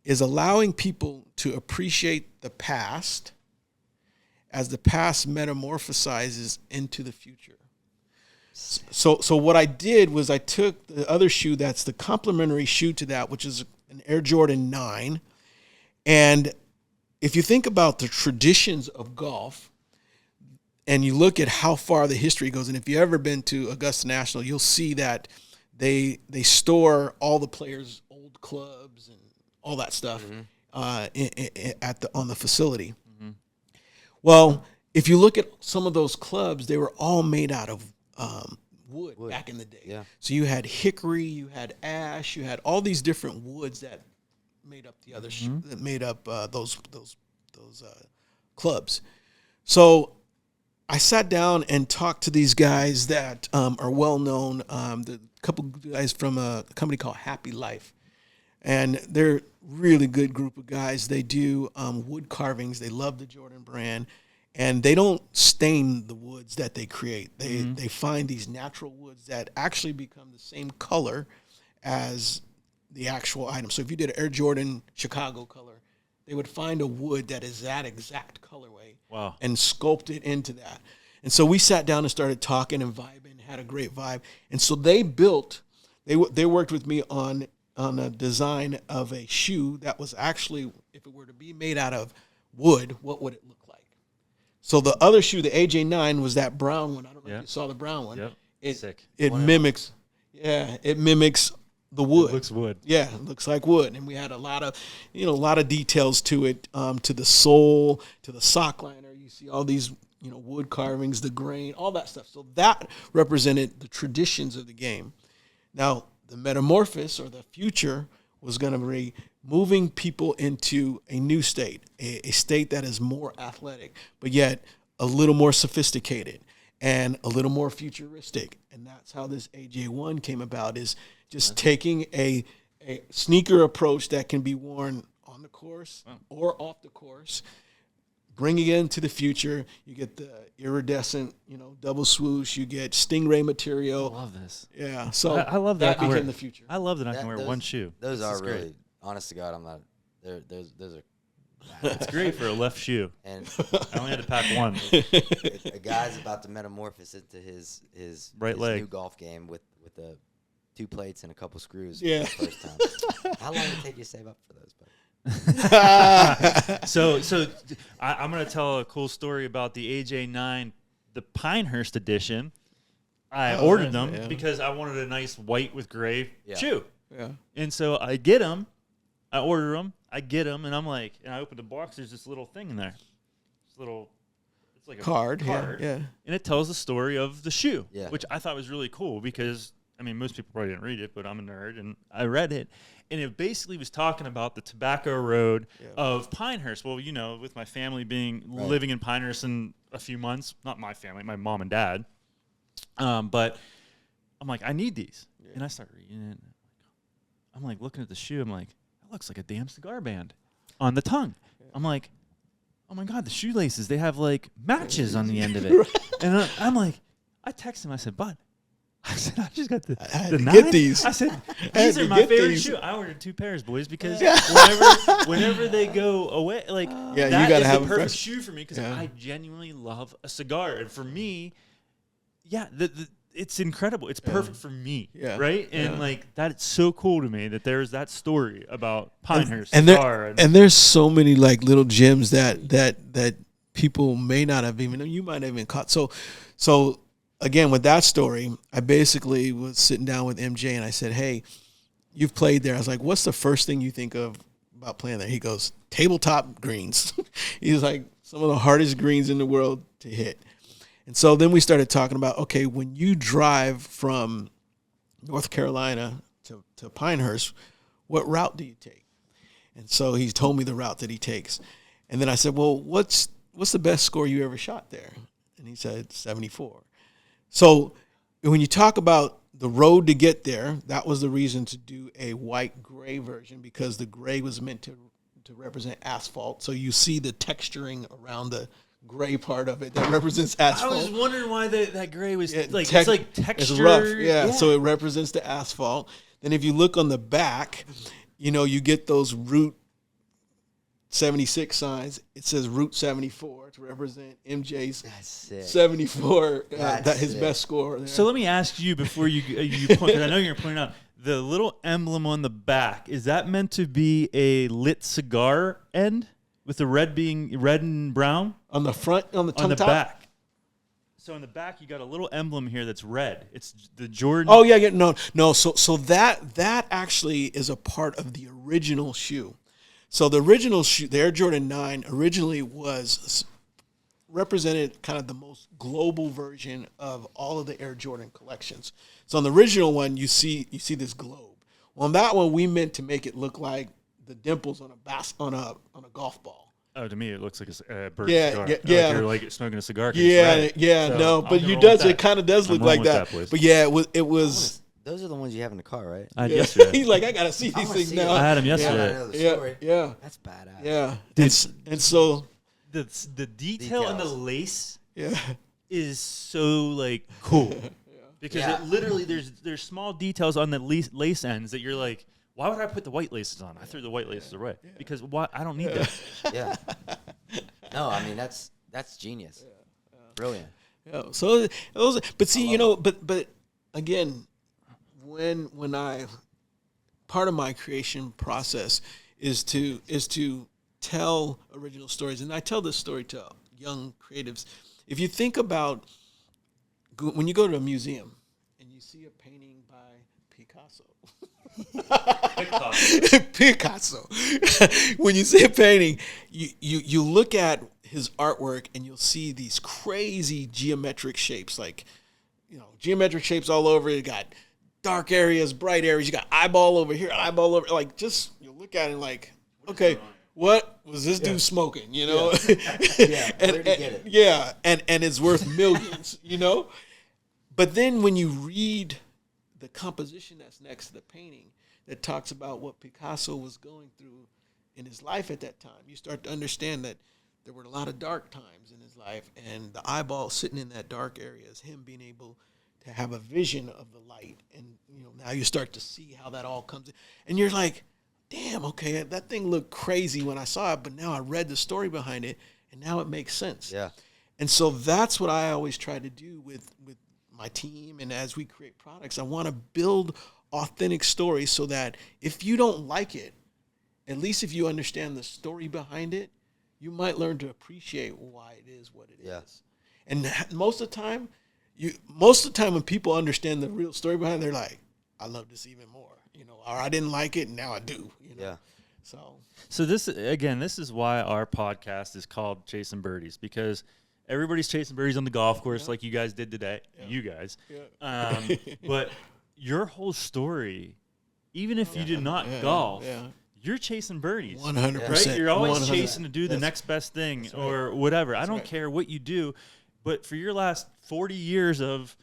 is allowing people to appreciate the past as the past metamorphosizes into the future. So what I did was I took the other shoe that's the complementary shoe to that, which is an Air Jordan 9, and if you think about the traditions of golf and you look at how far the history goes, and if you've ever been to Augusta National, you'll see that they store all the players' old clubs and all that stuff on the facility. Mm-hmm. Well, if you look at some of those clubs, they were all made out of wood back in the day. Yeah. So you had hickory, you had ash, you had all these different woods that made up the other that made up those clubs. So I sat down and talked to these guys that are well known. The couple guys from a company called Happy Life, and they're really good group of guys. They do wood carvings. They love the Jordan brand, and they don't stain the woods that they create. They find these natural woods that actually become the same color as the actual item. So if you did an Air Jordan Chicago color, they would find a wood that is that exact colorway. Wow. And sculpt it into that. And so we sat down and started talking and vibing, had a great vibe. And so they worked with me on on a design of a shoe that was actually, if it were to be made out of wood, what would it look like? So the other shoe, the AJ9, was that brown one. I don't know if you saw the brown one. Yep. Sick. It mimics, it mimics the wood. It looks wood. Yeah, it looks like wood. And we had a lot of details to it, to the sole, to the sock liner. You see all these, wood carvings, the grain, all that stuff. So that represented the traditions of the game. Now, the metamorphosis, or the future, was going to be moving people into a new state, a state that is more athletic, but yet a little more sophisticated and a little more futuristic. And that's how this AJ1 came about, is just taking a sneaker approach that can be worn on the course or off the course, bringing it into the future. You get the iridescent, double swoosh. You get stingray material. I love this. Yeah, so I love that. That became the future. I love that I can wear one shoe. Those are really, great. honest to God, I'm not. Those are. It's great for a left shoe. And I only had to pack one. a guy's about to metamorphose into his Right leg. new golf game with the 2 plates and a couple screws. Yeah. For the first time. How long did it take you to save up for those, buddy? So I'm going to tell a cool story about the AJ9, the Pinehurst edition. I ordered them because I wanted a nice white with gray shoe. Yeah. And so I get them. I order them. I get them, and I'm like, and I open the box. There's this little thing in there. This little, it's like a card. Yeah. And it tells the story of the shoe, Yeah. which I thought was really cool because, I mean, most people probably didn't read it, but I'm a nerd, and I read it. And it basically was talking about the Tobacco Road of Pinehurst. Well, with my family living in Pinehurst in a few months, not my family, my mom and dad. But I'm like, I need these. Yeah. And I start reading it. I'm like looking at the shoe. I'm like, that looks like a damn cigar band on the tongue. Yeah. I'm like, oh my God, the shoelaces, they have like matches on the end of it. Right. And I'm like, I texted him. I said, Bud, I said, I just got the nine. Get these. I said, these are my favorite shoes. I ordered 2 pairs, boys, because whenever they go away, like that you gotta is have the perfect fresh shoe for me because I genuinely love a cigar. And for me, it's incredible. It's perfect for me, right? And like that's so cool to me that there's that story about Pinehurst cigar. And there's so many like little gems that people may not have even, you might have even caught. So again, with that story, I basically was sitting down with MJ and I said, hey, you've played there. I was like, what's the first thing you think of about playing there? He goes, tabletop greens. He's like, some of the hardest greens in the world to hit. And so then we started talking about, okay, when you drive from North Carolina to Pinehurst, what route do you take? And so he told me the route that he takes. And then I said, well, what's the best score you ever shot there? And he said 74. So when you talk about the road to get there, that was the reason to do a white-gray version, because the gray was meant to represent asphalt. So you see the texturing around the gray part of it that represents asphalt. I was wondering why that gray was it's like texture. It's rough, so it represents the asphalt. Then if you look on the back, you get those Route 76 signs. It says Route 74 to represent MJ's 74, his best score there. So let me ask you before you point, because I know you're pointing out the little emblem on the back. Is that meant to be a lit cigar end with the red being red and brown on the front, on the tongue top? Back? So in the back, you got a little emblem here that's red. It's the Jordan. Oh yeah, no. So that actually is a part of the original shoe. So the original shoe, the Air Jordan 9, originally was represented kind of the most global version of all of the Air Jordan collections. So on the original one, you see this globe. Well, on that one, we meant to make it look like the dimples on a golf ball. Oh, to me, it looks like a bird cigar. Yeah. Like you're like smoking a cigar. So but it kind of does look like that. But yeah, it was. Those are the ones you have in the car, right? I had yesterday. He's like, I gotta see these things now. I had them yesterday. Yeah. That's badass. Yeah, and so the detail in the lace, yeah, is so like cool, because it literally there's small details on the lace ends that you're like, why would I put the white laces on? I threw the white laces away because I don't need that. Yeah. No, I mean that's genius. Brilliant. Yeah. So those, but see, but again, when I part of my creation process is to tell original stories, and I tell this story to young creatives. If you think about when you go to a museum and you see a painting by Picasso. Picasso. When you see a painting, you look at his artwork and you'll see these crazy geometric shapes, like, geometric shapes all over. You got dark areas, bright areas. You got eyeball over here, eyeball over. Like, just you look at it like, okay, what was this dude smoking? Yeah, where did he get it? Yeah, and it's worth millions. But then when you read the composition that's next to the painting that talks about what Picasso was going through in his life at that time, you start to understand that there were a lot of dark times in his life, and the eyeball sitting in that dark area is him being able to have a vision of the light. And now you start to see how that all comes in, and you're like, damn, okay, that thing looked crazy when I saw it, but now I read the story behind it, and now it makes sense. Yeah. And so that's what I always try to do with my team, and as we create products, I want to build authentic stories so that if you don't like it, at least if you understand the story behind it, you might learn to appreciate why it is what it is. And most of the time when people understand the real story behind it, they're like, I love this even more, or I didn't like it and now I do, Yeah. So this is why our podcast is called Chasing Birdies, because everybody's chasing birdies on the golf course like you guys did today. Yeah. You guys. Yeah. But your whole story, even if you did not golf, you're chasing birdies. 100%. Right? You're always 100%. chasing to do the next best thing or whatever. I don't care what you do, but for your last 40 years of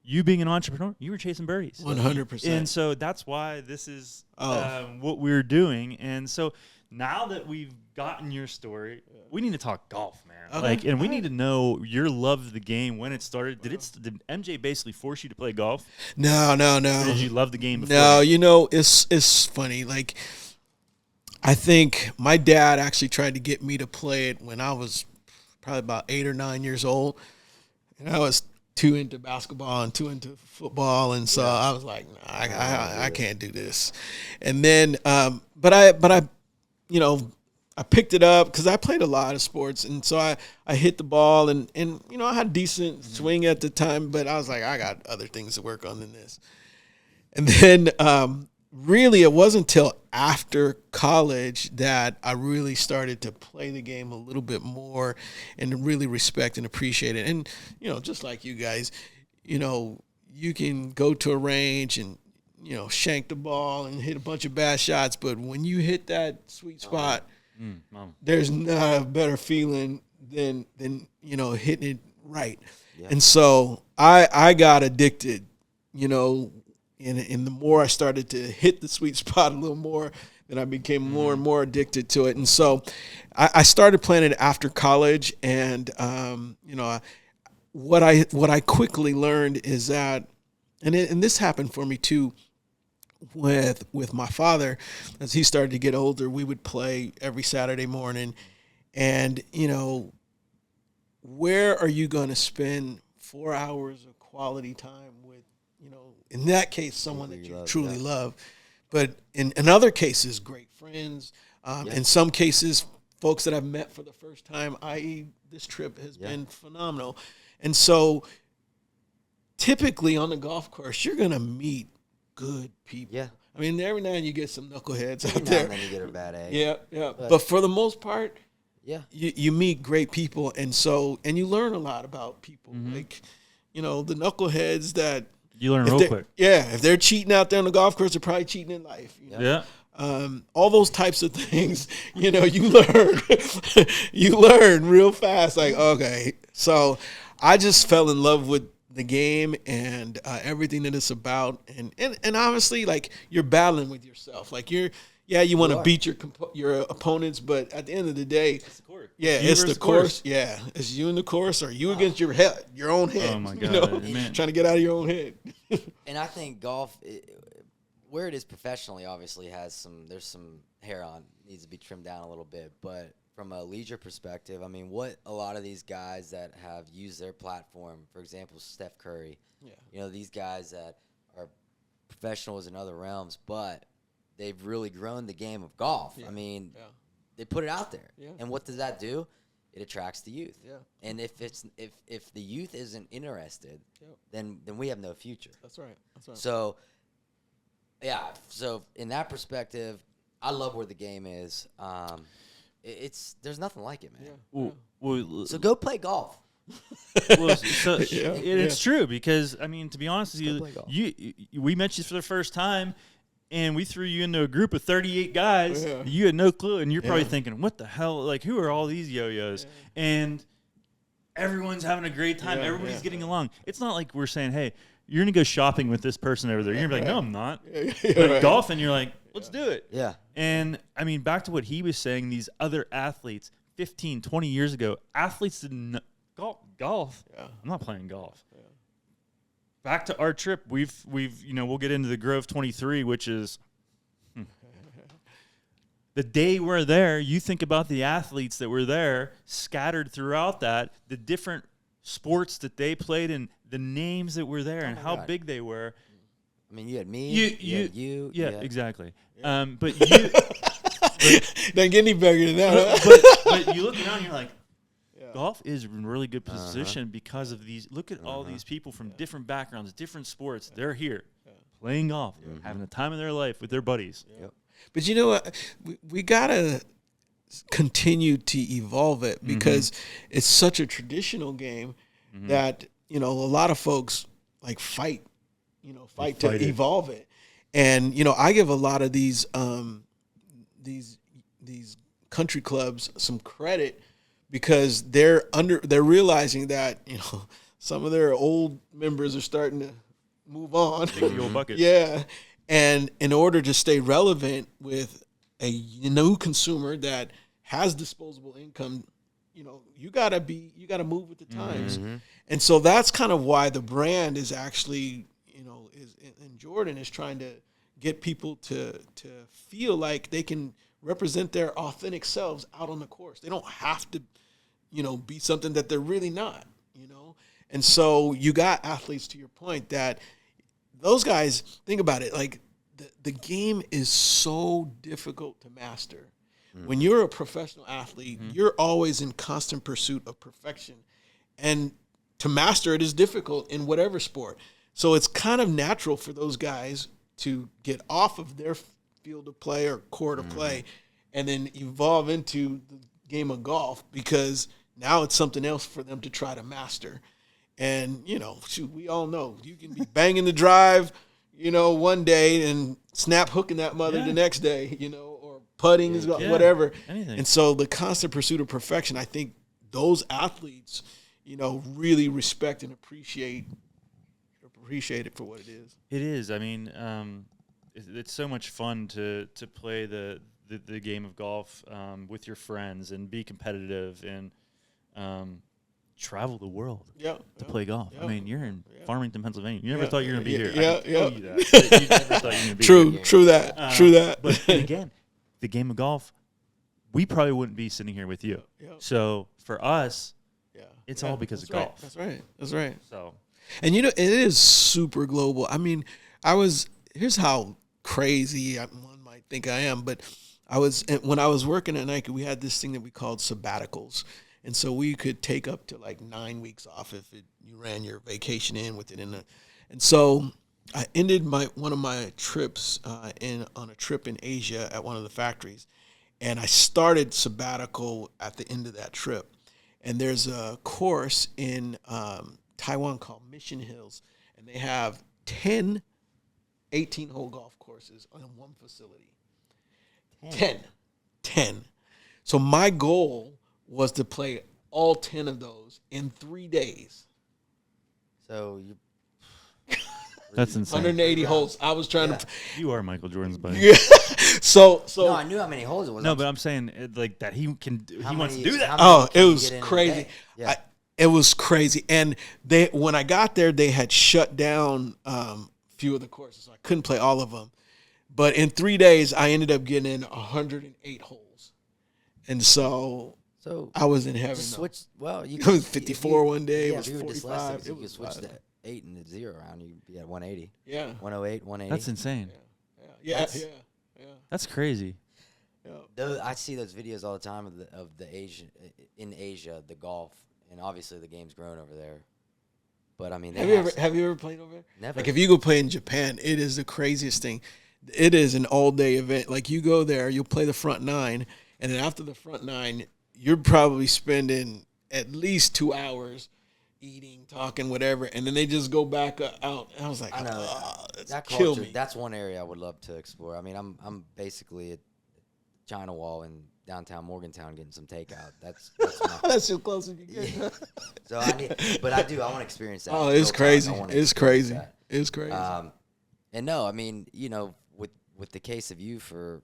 you being an entrepreneur, you were chasing birdies. 100%. And so that's why this is what we're doing. And so now that we've gotten your story, we need to talk golf, man. Okay. And we need to know your love of the game, when it started. Did MJ basically force you to play golf? No. Or did you love the game before? No, it's funny. Like, I think my dad actually tried to get me to play it when I was probably about 8 or 9 years old, and I was too into basketball and too into football, and so I was like, nah, I can't do this. And then, but I picked it up because I played a lot of sports, and so I hit the ball, and I had a decent swing at the time, but I was like, I got other things to work on than this. And then really it wasn't until after college that I really started to play the game a little bit more and to really respect and appreciate it. And, just like you guys, you can go to a range and, shank the ball and hit a bunch of bad shots, but when you hit that sweet spot, there's not a better feeling than hitting it right. Yeah. And so I got addicted, and the more I started to hit the sweet spot a little more, then I became more and more addicted to it. And so I started playing it after college, and what I quickly learned is that, and this happened for me too, with my father. As he started to get older, we would play every Saturday morning, and where are you going to spend 4 hours of quality time with, in that case, someone that you truly love, but in other cases, great friends, in some cases, folks that I've met for the first time, i.e. this trip has been phenomenal. And so typically on the golf course, you're going to meet good people. Yeah. I mean, every now and then you get some knuckleheads out Every there. now and then you get a bad egg. Yeah. But for the most part, you meet great people, and you learn a lot about people. Like, the knuckleheads that you learn real quick. Yeah, if they're cheating out there on the golf course, they're probably cheating in life. Yeah. All those types of things, you learn. You learn real fast. Like, okay, so I just fell in love with the game and everything that it's about, and honestly, like, you're battling with yourself. Like, you want to beat your opponents, but at the end of the day, it's the course. Yeah, it's the course. Yeah, it's you in the course, or you against your own head. Oh my God, man. Trying to get out of your own head. And I think golf, where it is professionally, obviously there's some hair on, needs to be trimmed down a little bit, but from a leisure perspective, I mean, what a lot of these guys that have used their platform, for example, Steph Curry, these guys that are professionals in other realms, but they've really grown the game of golf. Yeah. I mean, Yeah. they put it out there. Yeah. And what does that do? It attracts the youth. Yeah. And if the youth isn't interested, Yep. then we have no future. That's right. That's right. So, yeah. So in that perspective, I love where the game is. There's nothing like it, man. Yeah. Well, So go play golf. It's true because I mean, to be honest with Let's go play you, golf. we met you for the first time, and we threw you into a group of 38 guys. Yeah. You had no clue, and you're probably Yeah. thinking, "What the hell? Like, who are all these yo-yos?" And everyone's having a great time. Yeah, Everybody's yeah. getting along. It's not like we're saying, "Hey, you're gonna go shopping with this person over there." You're gonna be like, "No, I'm not." But Right. golf, and you're like, "Let's do it." Yeah. And I mean, back to what he was saying, these other athletes 15, 20 years ago, athletes didn't know, golf. Yeah. I'm not playing golf. Yeah. Back to our trip, we've we'll get into the Grove 23, which is the day we're there. You think about the athletes that were there, scattered throughout that, the different sports that they played, and the names that were there, and how God. big they were. I mean, you had me. You, you. yeah, exactly. But you. Doesn't get any bigger than that. Huh? but you look around and you're like, golf is in really good position because of these. Look at all these people from different backgrounds, different sports. They're here playing golf, having the time of their life with their buddies. Yep. But you know what? We got to continue to evolve it because it's such a traditional game that, a lot of folks like fight to fight it. evolve it. And, I give a lot of these country clubs some credit because they're realizing that, some of their old members are starting to move on. Take the old bucket. Yeah. And in order to stay relevant with a new consumer that has disposable income, you gotta move with the times. And so that's kind of why the brand is actually, and Jordan is trying to get people to feel like they can represent their authentic selves out on the course. They don't have to, be something that they're really not, And so you got athletes, to your point, that those guys, think about it, like the game is so difficult to master. When you're a professional athlete, you're always in constant pursuit of perfection. And to master it is difficult in whatever sport. So it's kind of natural for those guys to get off of their field of play or court of play and then evolve into the game of golf because now it's something else for them to try to master. And, we all know you can be banging the drive, one day and snap hooking that mother the next day, or putting, whatever. Anything. And so the constant pursuit of perfection, I think those athletes, really respect and appreciate it for what it is. It is. I mean, it's so much fun to play the game of golf with your friends and be competitive and travel the world to play golf. I mean, you're in Farmington, Pennsylvania. You never thought you were going to be here. I can tell you that. But you never thought you were going to be here. True that. But again, the game of golf, we probably wouldn't be sitting here with you. So for us, it's all because of golf. That's right. So, and it is super global. I mean, here's how crazy one might think I am, but when I was working at Nike, we had this thing that we called sabbaticals. And so we could take up to like 9 weeks off if you ran your vacation in with it. And so I ended one of my trips on a trip in Asia at one of the factories. And I started sabbatical at the end of that trip. And there's a course in Taiwan called Mission Hills. And they have 10 18-hole golf courses on one facility. 10. So my goal was to play all 10 of those in 3 days. So you. that's insane. 180 holes. I was trying to. You are Michael Jordan's buddy. Yeah. So. No, I knew how many holes it was. No, but I'm saying like that he wants to do that. how many It can you was get in a crazy. day? Yeah. It was crazy. And when I got there, they had shut down a few of the courses. So I couldn't play all of them. But in 3 days, I ended up getting in 108 holes. And so I was in heaven. Just switch. Well, you It was 54 one day. It was if you were 45. dyslexic, you could switch the 8 and the 0 around. You'd be at 180. Yeah. 108, 180. That's insane. Yeah. That's crazy. I see those videos all the time of the Asia in Asia, the golf, and obviously the game's grown over there. But I mean, Have you ever played over there? Never. Like if you go play in Japan, it is the craziest thing. It is an all-day event. Like you go there, you'll play the front 9, and then after the front 9, you're probably spending at least 2 hours eating, talking, whatever, and then they just go back out. And I was like, I know that kill culture. me. That's one area I would love to explore. I mean, I'm basically at China Wall in downtown Morgantown getting some takeout. That's That's as close as you get. Yeah. So I want to experience that. Oh, it's crazy. It's crazy. That. It's crazy. And no, I mean, with the case of you for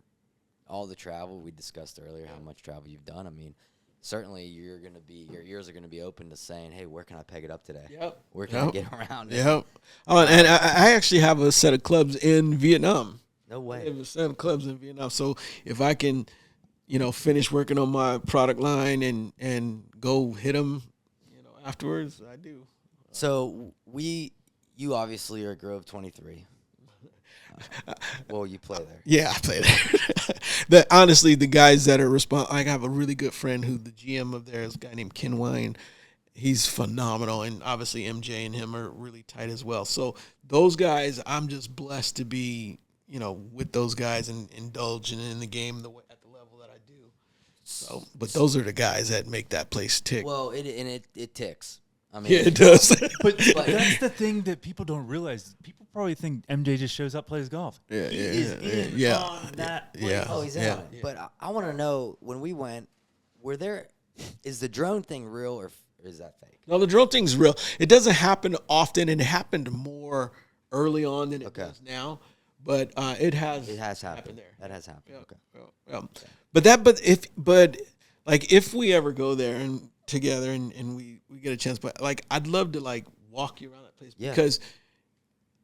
all the travel we discussed earlier, how much travel you've done. I mean, certainly your ears are gonna be open to saying, hey, where can I peg it up today? Yep. Where can I get around? Yep. Oh, and I actually have a set of clubs in Vietnam. No way. I have a set of clubs in Vietnam. So if I can, finish working on my product line and go hit them, afterwards, I do. So you obviously are Grove 23. Well, you play there. Yeah, I play there. Honestly, the guys that are responsible, I have a really good friend who the GM of there is a guy named Ken Wine. He's phenomenal, and obviously MJ and him are really tight as well. So those guys, I'm just blessed to be, with those guys and indulging in the game at the level that I do. So, but those are the guys that make that place tick. Well, it ticks. I mean, Yeah, it does. But that's the thing that people don't realize. People probably think MJ just shows up, plays golf. Yeah, He yeah, is yeah, in yeah, on that. yeah. Oh, he's in Yeah. on it. But I want to know, when we went, is the drone thing real or is that fake? No, the drone thing's real. It doesn't happen often, and it happened more early on than it does now. But it has happened there. That has happened. Yeah, Okay. yeah. But if we ever go there and together and we get a chance, but like I'd love to like walk you around that place because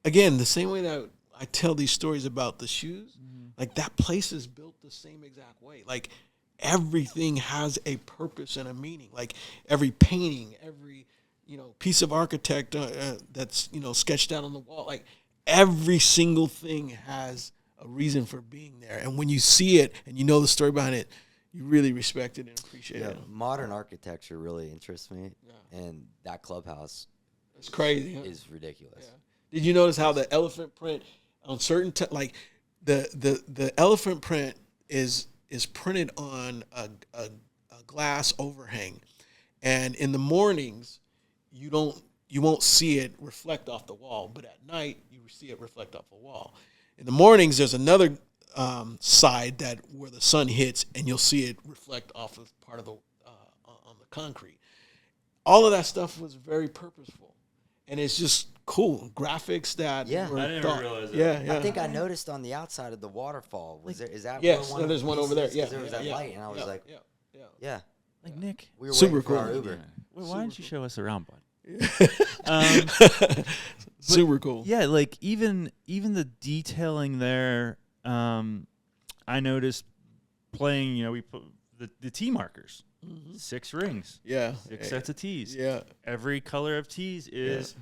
again, the same way that I tell these stories about the shoes, like that place is built the same exact way. Like everything has a purpose and a meaning. Like every painting, every piece of architect that's sketched out on the wall, like every single thing has a reason for being there. And when you see it and you know the story behind it, you really respect it and appreciate it. Modern architecture really interests me, and that clubhouse It's crazy. is ridiculous. Yeah. Did you notice how the elephant print on certain the elephant print is printed on a glass overhang, and in the mornings you won't see it reflect off the wall, but at night you see it reflect off the wall. In the mornings there's another side where the sun hits, and you'll see it reflect off of part of the on the concrete. All of that stuff was very purposeful, and it's just cool graphics that were I didn't realize that. Yeah. I think I noticed on the outside of the waterfall. Is that Yes, one of there's the one over there. pieces? Yeah, 'Cause there was that light, and I was like, yeah. Like Nick. We were Super waiting for our cool. Uber. Well, why didn't you show us around, bud? Super cool. Yeah, like even the detailing there. I noticed playing. We put the tee markers, 6 rings, Yeah. 6 sets of tees. Yeah. Every color of tees is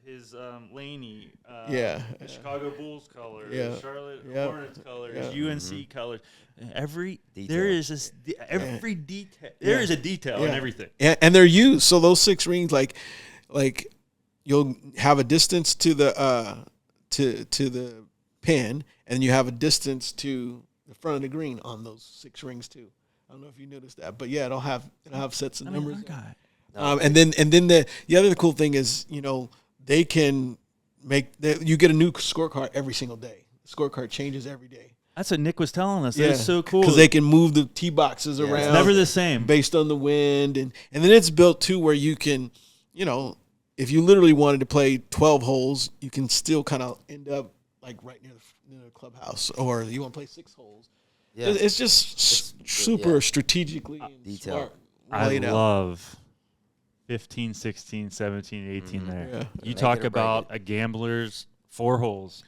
his Laney, Yeah. the Chicago Bulls color, Yeah. the Charlotte Yeah. Hornets color, Yeah. his UNC colors. Every Detail. there is this every detail. There is a detail in everything. And they're used. So those 6 rings, like you'll have a distance to the to the pin, and you have a distance to the front of the green on those 6 rings too. I don't know if you noticed that, but yeah, it'll have sets of numbers. Our guy. And then the other cool thing is, they can you get a new scorecard every single day. The scorecard changes every day. That's what Nick was telling us. That's so cool. Because they can move the tee boxes around. It's never the same. Based on the wind. And then it's built, too, where you can, if you literally wanted to play 12 holes, you can still kind of end up, like, right near the clubhouse. Or you want to play 6 holes. Yeah. It's just super strategically and detailed. I laid out. love 15, 16, 17, 18 there. Yeah. You Make talk it or break about it. a gambler's 4 holes,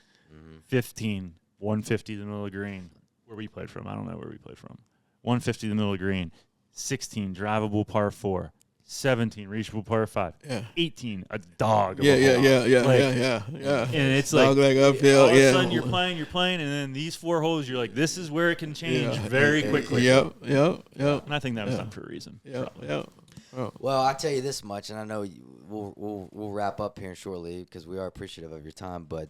15, 150 the middle of the green. Where we played from, I don't know where we played from. 150 the middle of the green, 16 drivable par 4, 17, reachable par 5. Yeah. 18, a dog. of Yeah, a hole. Like, yeah. And it's Dog like leg uphill, all of yeah. a sudden you're playing, and then these 4 holes, you're like, this is where it can change very quickly. Yep. And I think that was done for a reason. Yep. probably. Yep. Oh. Well, I'll tell you this much, and I know we'll wrap up here shortly because we are appreciative of your time, but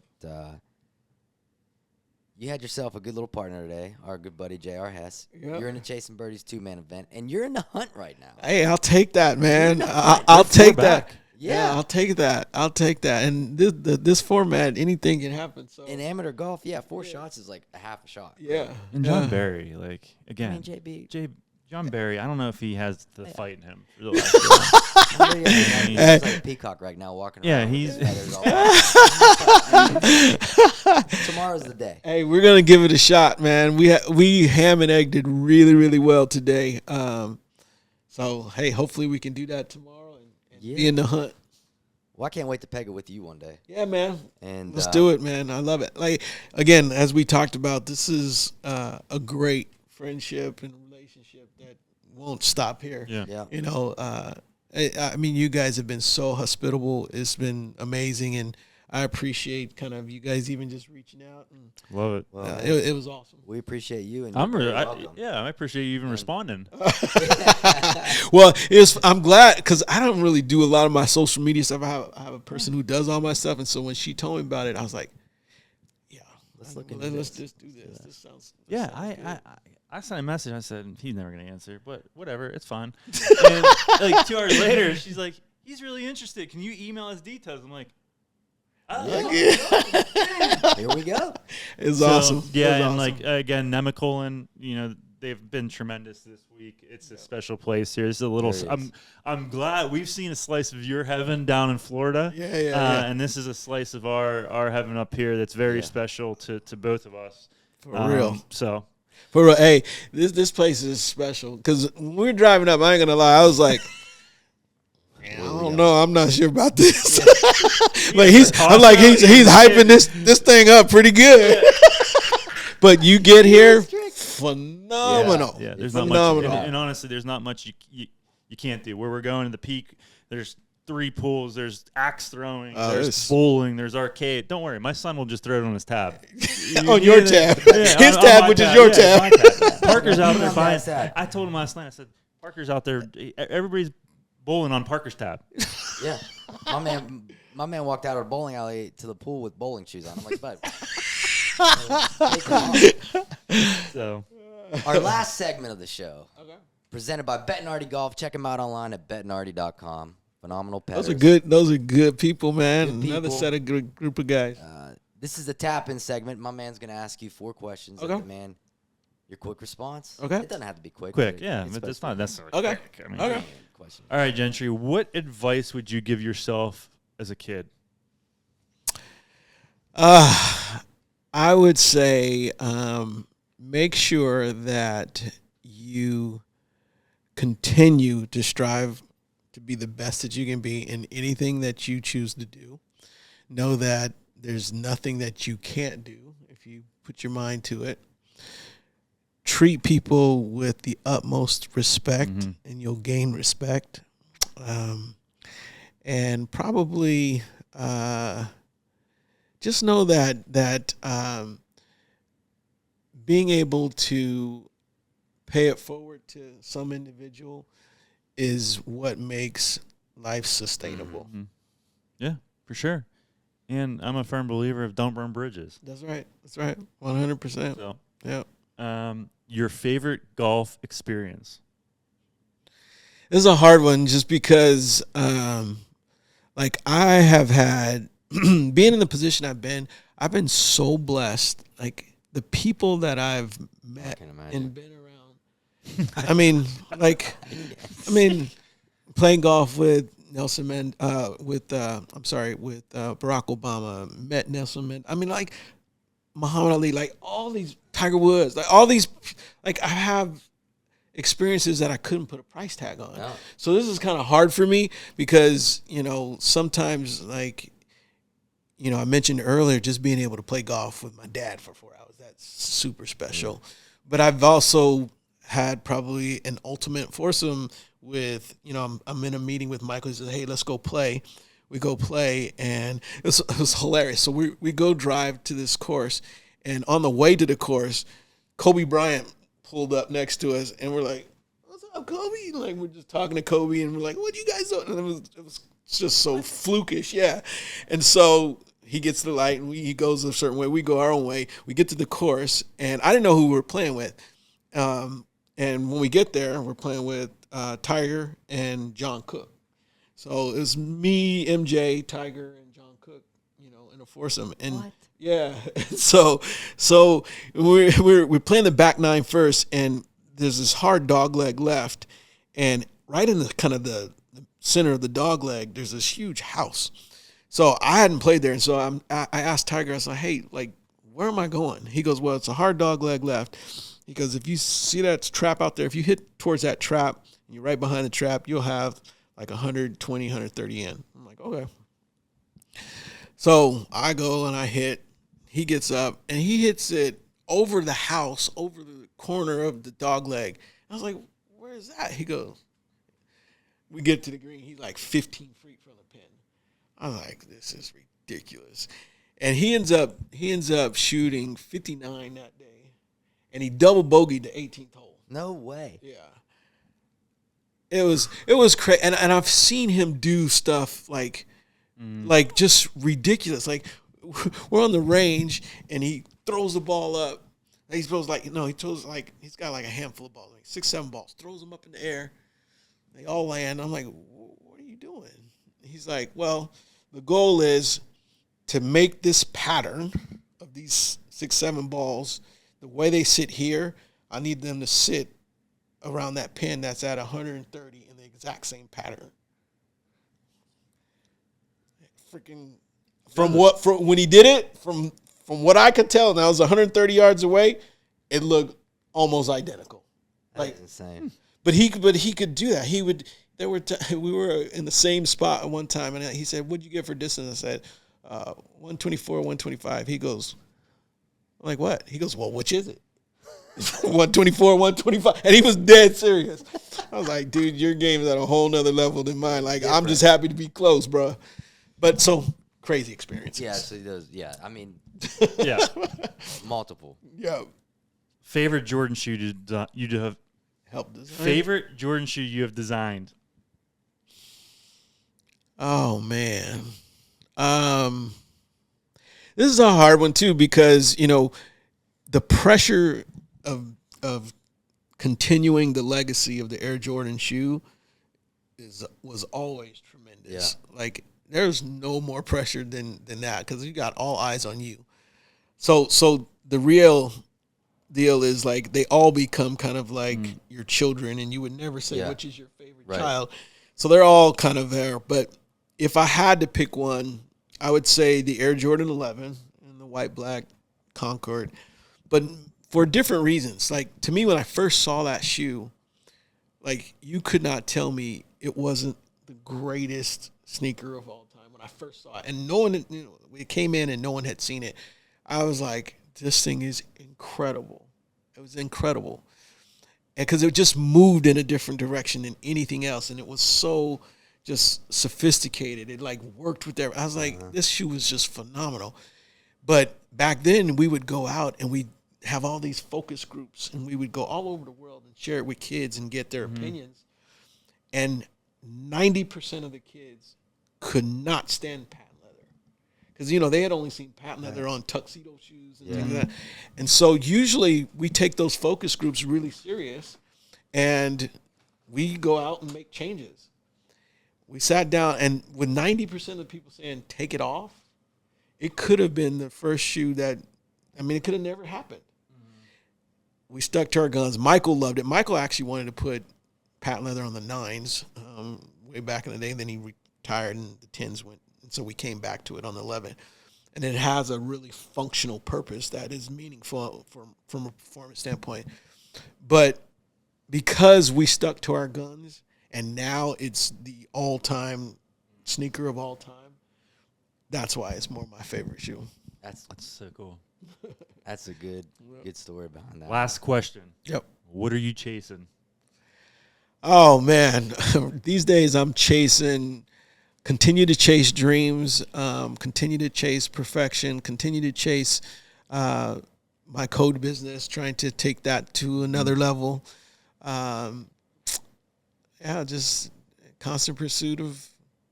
you had yourself a good little partner today, our good buddy J.R. Hess. Yep. You're in the Chasing Birdies 2-man event, and you're in the hunt right now. Hey, I'll take that, man. I'll take that. back. Yeah. I'll take that. And this format, anything can happen. So In amateur golf, 4 shots is like a half a shot. yeah. And John Barry, like, I again, mean, JB. John Barry, I don't know if he has the fight in him. For the last He's like a peacock right now walking Yeah, around. with he's- his feathers all over. Tomorrow's the day. Hey, we're gonna give it a shot, man. We ham and egged it really, really well today. So hey, hopefully we can do that tomorrow and be in the hunt. Well, I can't wait to peg it with you one day. Yeah, man. And Let's do it, man. I love it. Like again, as we talked about, this is a great friendship and relationship that won't stop here. Yeah. Yeah. You know, I mean, you guys have been so hospitable. It's been amazing, and I appreciate kind of you guys even just reaching out. And Love it. Well, it was awesome. we appreciate you. And I'm you're really, very welcome. I appreciate you even responding. Well, I'm glad because I don't really do a lot of my social media stuff. I have a person who does all my stuff, and so when she told me about it, I was like, "Yeah, Let's look into let's this. just do this. This sounds Yeah, sounds good." I sent a message. I said, he's never going to answer, but whatever, it's fine. And like 2 hours later, she's like, he's really interested. Can you email us details? I'm like, oh, Here we go. It's So, awesome. Yeah, It's and awesome. like again, Nemacolin, they've been tremendous this week. It's a special place here. It's a little. There it is. I'm glad we've seen a slice of your heaven down in Florida. Yeah. And this is a slice of our heaven up here that's very Yeah. special to both of us. For real. So For real. Hey, this place is special because when we were driving up, I ain't gonna lie, I was like, I don't know, I'm not sure about this. Like he's hyping this thing up pretty good. But you get here, phenomenal. Yeah, there's not phenomenal. much. And honestly, there's not much you can't do. Where we're going to the peak, there's 3 pools, there's axe throwing, there's there's- bowling, there's arcade. Don't worry, my son will just throw it on his tab. On your tab. His on tab, my which is your yeah, tab. it's my tab. Parker's out there On buying. that tab. I told him last night. I said, Parker's out there. Everybody's bowling on Parker's tab. Yeah. My man walked out of the bowling alley to the pool with bowling shoes on. I'm like, bud. Take them off. So Our last segment of the show, presented by Bettinardi Golf. Check them out online at bettinardi.com. Phenomenal petters. Those are good people, man. Good Another people. set of good group of guys. This is the tap-in segment. My man's going to ask you 4 questions. Okay. Man, your quick response. Okay. It doesn't have to be quick. quick, but yeah, it's but it's supposed not necessarily Okay. quick. I mean, Okay. to be a question. All right, Gentry, what advice would you give yourself as a kid? I would say make sure that you continue to strive to be the best that you can be in anything that you choose to do. Know that there's nothing that you can't do if you put your mind to it. Treat people with the utmost respect, and you'll gain respect. And probably just know that being able to pay it forward to some individual is what makes life sustainable. Yeah, for sure. And I'm a firm believer of don't burn bridges. That's right. 100%. So, Yeah. your favorite golf experience? This is a hard one just because, like, I have had, being in the position I've been so blessed. Like, the people that I've met can imagine. and been around. I mean, playing golf with with Barack Obama, met Nelson Mandela. I mean, like, Muhammad Ali, like, all these, Tiger Woods, like, all these, like, I have experiences that I couldn't put a price tag on. No. So this is kind of hard for me because, sometimes, like, I mentioned earlier just being able to play golf with my dad for 4 hours. That's super special. But I've also had probably an ultimate foursome with, I'm in a meeting with Michael. He says, hey, let's go play. We go play, and it was hilarious. So we go drive to this course, and on the way to the course, Kobe Bryant pulled up next to us, and we're like, what's up, Kobe? Like, we're just talking to Kobe, and we're like, what you guys doing? And it was just so flukish, yeah. And so he gets the light, and he goes a certain way. We go our own way. We get to the course, and I didn't know who we were playing with. And when we get there, we're playing with Tiger and John Cook. So it was me, MJ, Tiger, and John Cook, in a foursome. And What? yeah, so we're playing the back nine first, and there's this hard dog leg left, and right in the kind of the center of the dog leg, there's this huge house. So I hadn't played there, and so I asked Tiger, I was like, hey, like, where am I going? He goes, well, it's a hard dog leg left. He goes, if you see that trap out there, if you hit towards that trap, and you're right behind the trap, you'll have like 120, 130 in. I'm like, okay. So I go and I hit. He gets up, and he hits it over the house, over the corner of the dog leg. I was like, where is that? He goes, we get to the green. He's like 15 feet from the pin. I was like, this is ridiculous. And he ends up shooting 59 that day, and he double bogeyed the 18th hole. No way. Yeah. It was crazy, and I've seen him do stuff like just ridiculous. Like, we're on the range, and he throws the ball up. He throws he's got like a handful of balls, like 6, 7 balls. Throws them up in the air. They all land. I'm like, what are you doing? He's like, well, the goal is to make this pattern of these 6, 7 balls, the way they sit here, I need them to sit around that pin that's at 130 in the exact same pattern. Freaking from when he did it, from what I could tell, and I was 130 yards away, it looked almost identical. That's insane. But he could do that. He would. We were in the same spot at one time, and he said, "What'd you get for distance?" I said, 124, 125. He goes, I'm like, what? He goes, well, which is it? 124, 125. And he was dead serious. I was like, dude, your game is at a whole nother level than mine. Like, I'm just happy to be close, bro. But so crazy experiences. Yeah, so he does. Yeah, I mean, Yeah. multiple. Yeah. Favorite Jordan shoe you have. Help design. Favorite Jordan shoe you have designed. Oh man. This is a hard one too, because the pressure of continuing the legacy of the Air Jordan shoe was always tremendous. Yeah. Like, there's no more pressure than that, because you got all eyes on you. So the real deal is, like, they all become kind of like your children, and you would never say which is your favorite child. So they're all kind of there. But if I had to pick one, I would say the Air Jordan 11 and the white black Concord, but for different reasons. Like, to me, when I first saw that shoe, like, you could not tell me it wasn't the greatest sneaker of all time when I first saw it. And no one, it came in and no one had seen it. I was like, this thing is incredible. It was incredible. And because it just moved in a different direction than anything else. And it was so just sophisticated. It like worked with I was like, this shoe was just phenomenal. But back then we would go out and we'd have all these focus groups, and we would go all over the world and share it with kids and get their opinions. And 90% of the kids could not stand patent leather, because they had only seen patent leather on tuxedo shoes and things like that. And so usually we take those focus groups really serious, and we go out and make changes. We sat down, and with 90% of the people saying take it off, it could have been the first shoe that, it could have never happened. We stuck to our guns. Michael loved it. Michael actually wanted to put patent leather on the 9s way back in the day. Then he retired, and the 10s went. And so we came back to it on the 11. And it has a really functional purpose that is meaningful from a performance standpoint. But because we stuck to our guns, and now it's the all-time sneaker of all time, that's why it's more my favorite shoe. That's so cool. That's a good story behind that. Last question. Yep. What are you chasing? Oh man, these days I'm continue to chase dreams, continue to chase perfection, continue to chase my code business, trying to take that to another level. Yeah, just constant pursuit of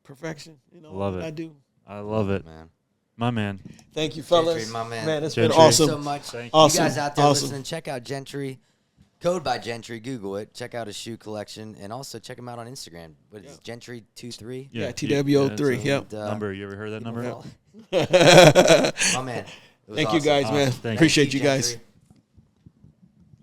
perfection. You know, Love what it. I do. I love it, man. my man. Thank you, fellas. Gentry, my man. Man, it's Gentry. been awesome. So much. Thank You Awesome. guys out there Awesome. listening, check out Gentry. Code by Gentry. Google it. Check out his shoe collection, and also check him out on Instagram. What is it, Gentry23? Yeah, TWO3. it's a Yep. Number. You ever heard that number? My man. It was Thank you awesome. guys, man. Thank you. Appreciate you Gentry. guys.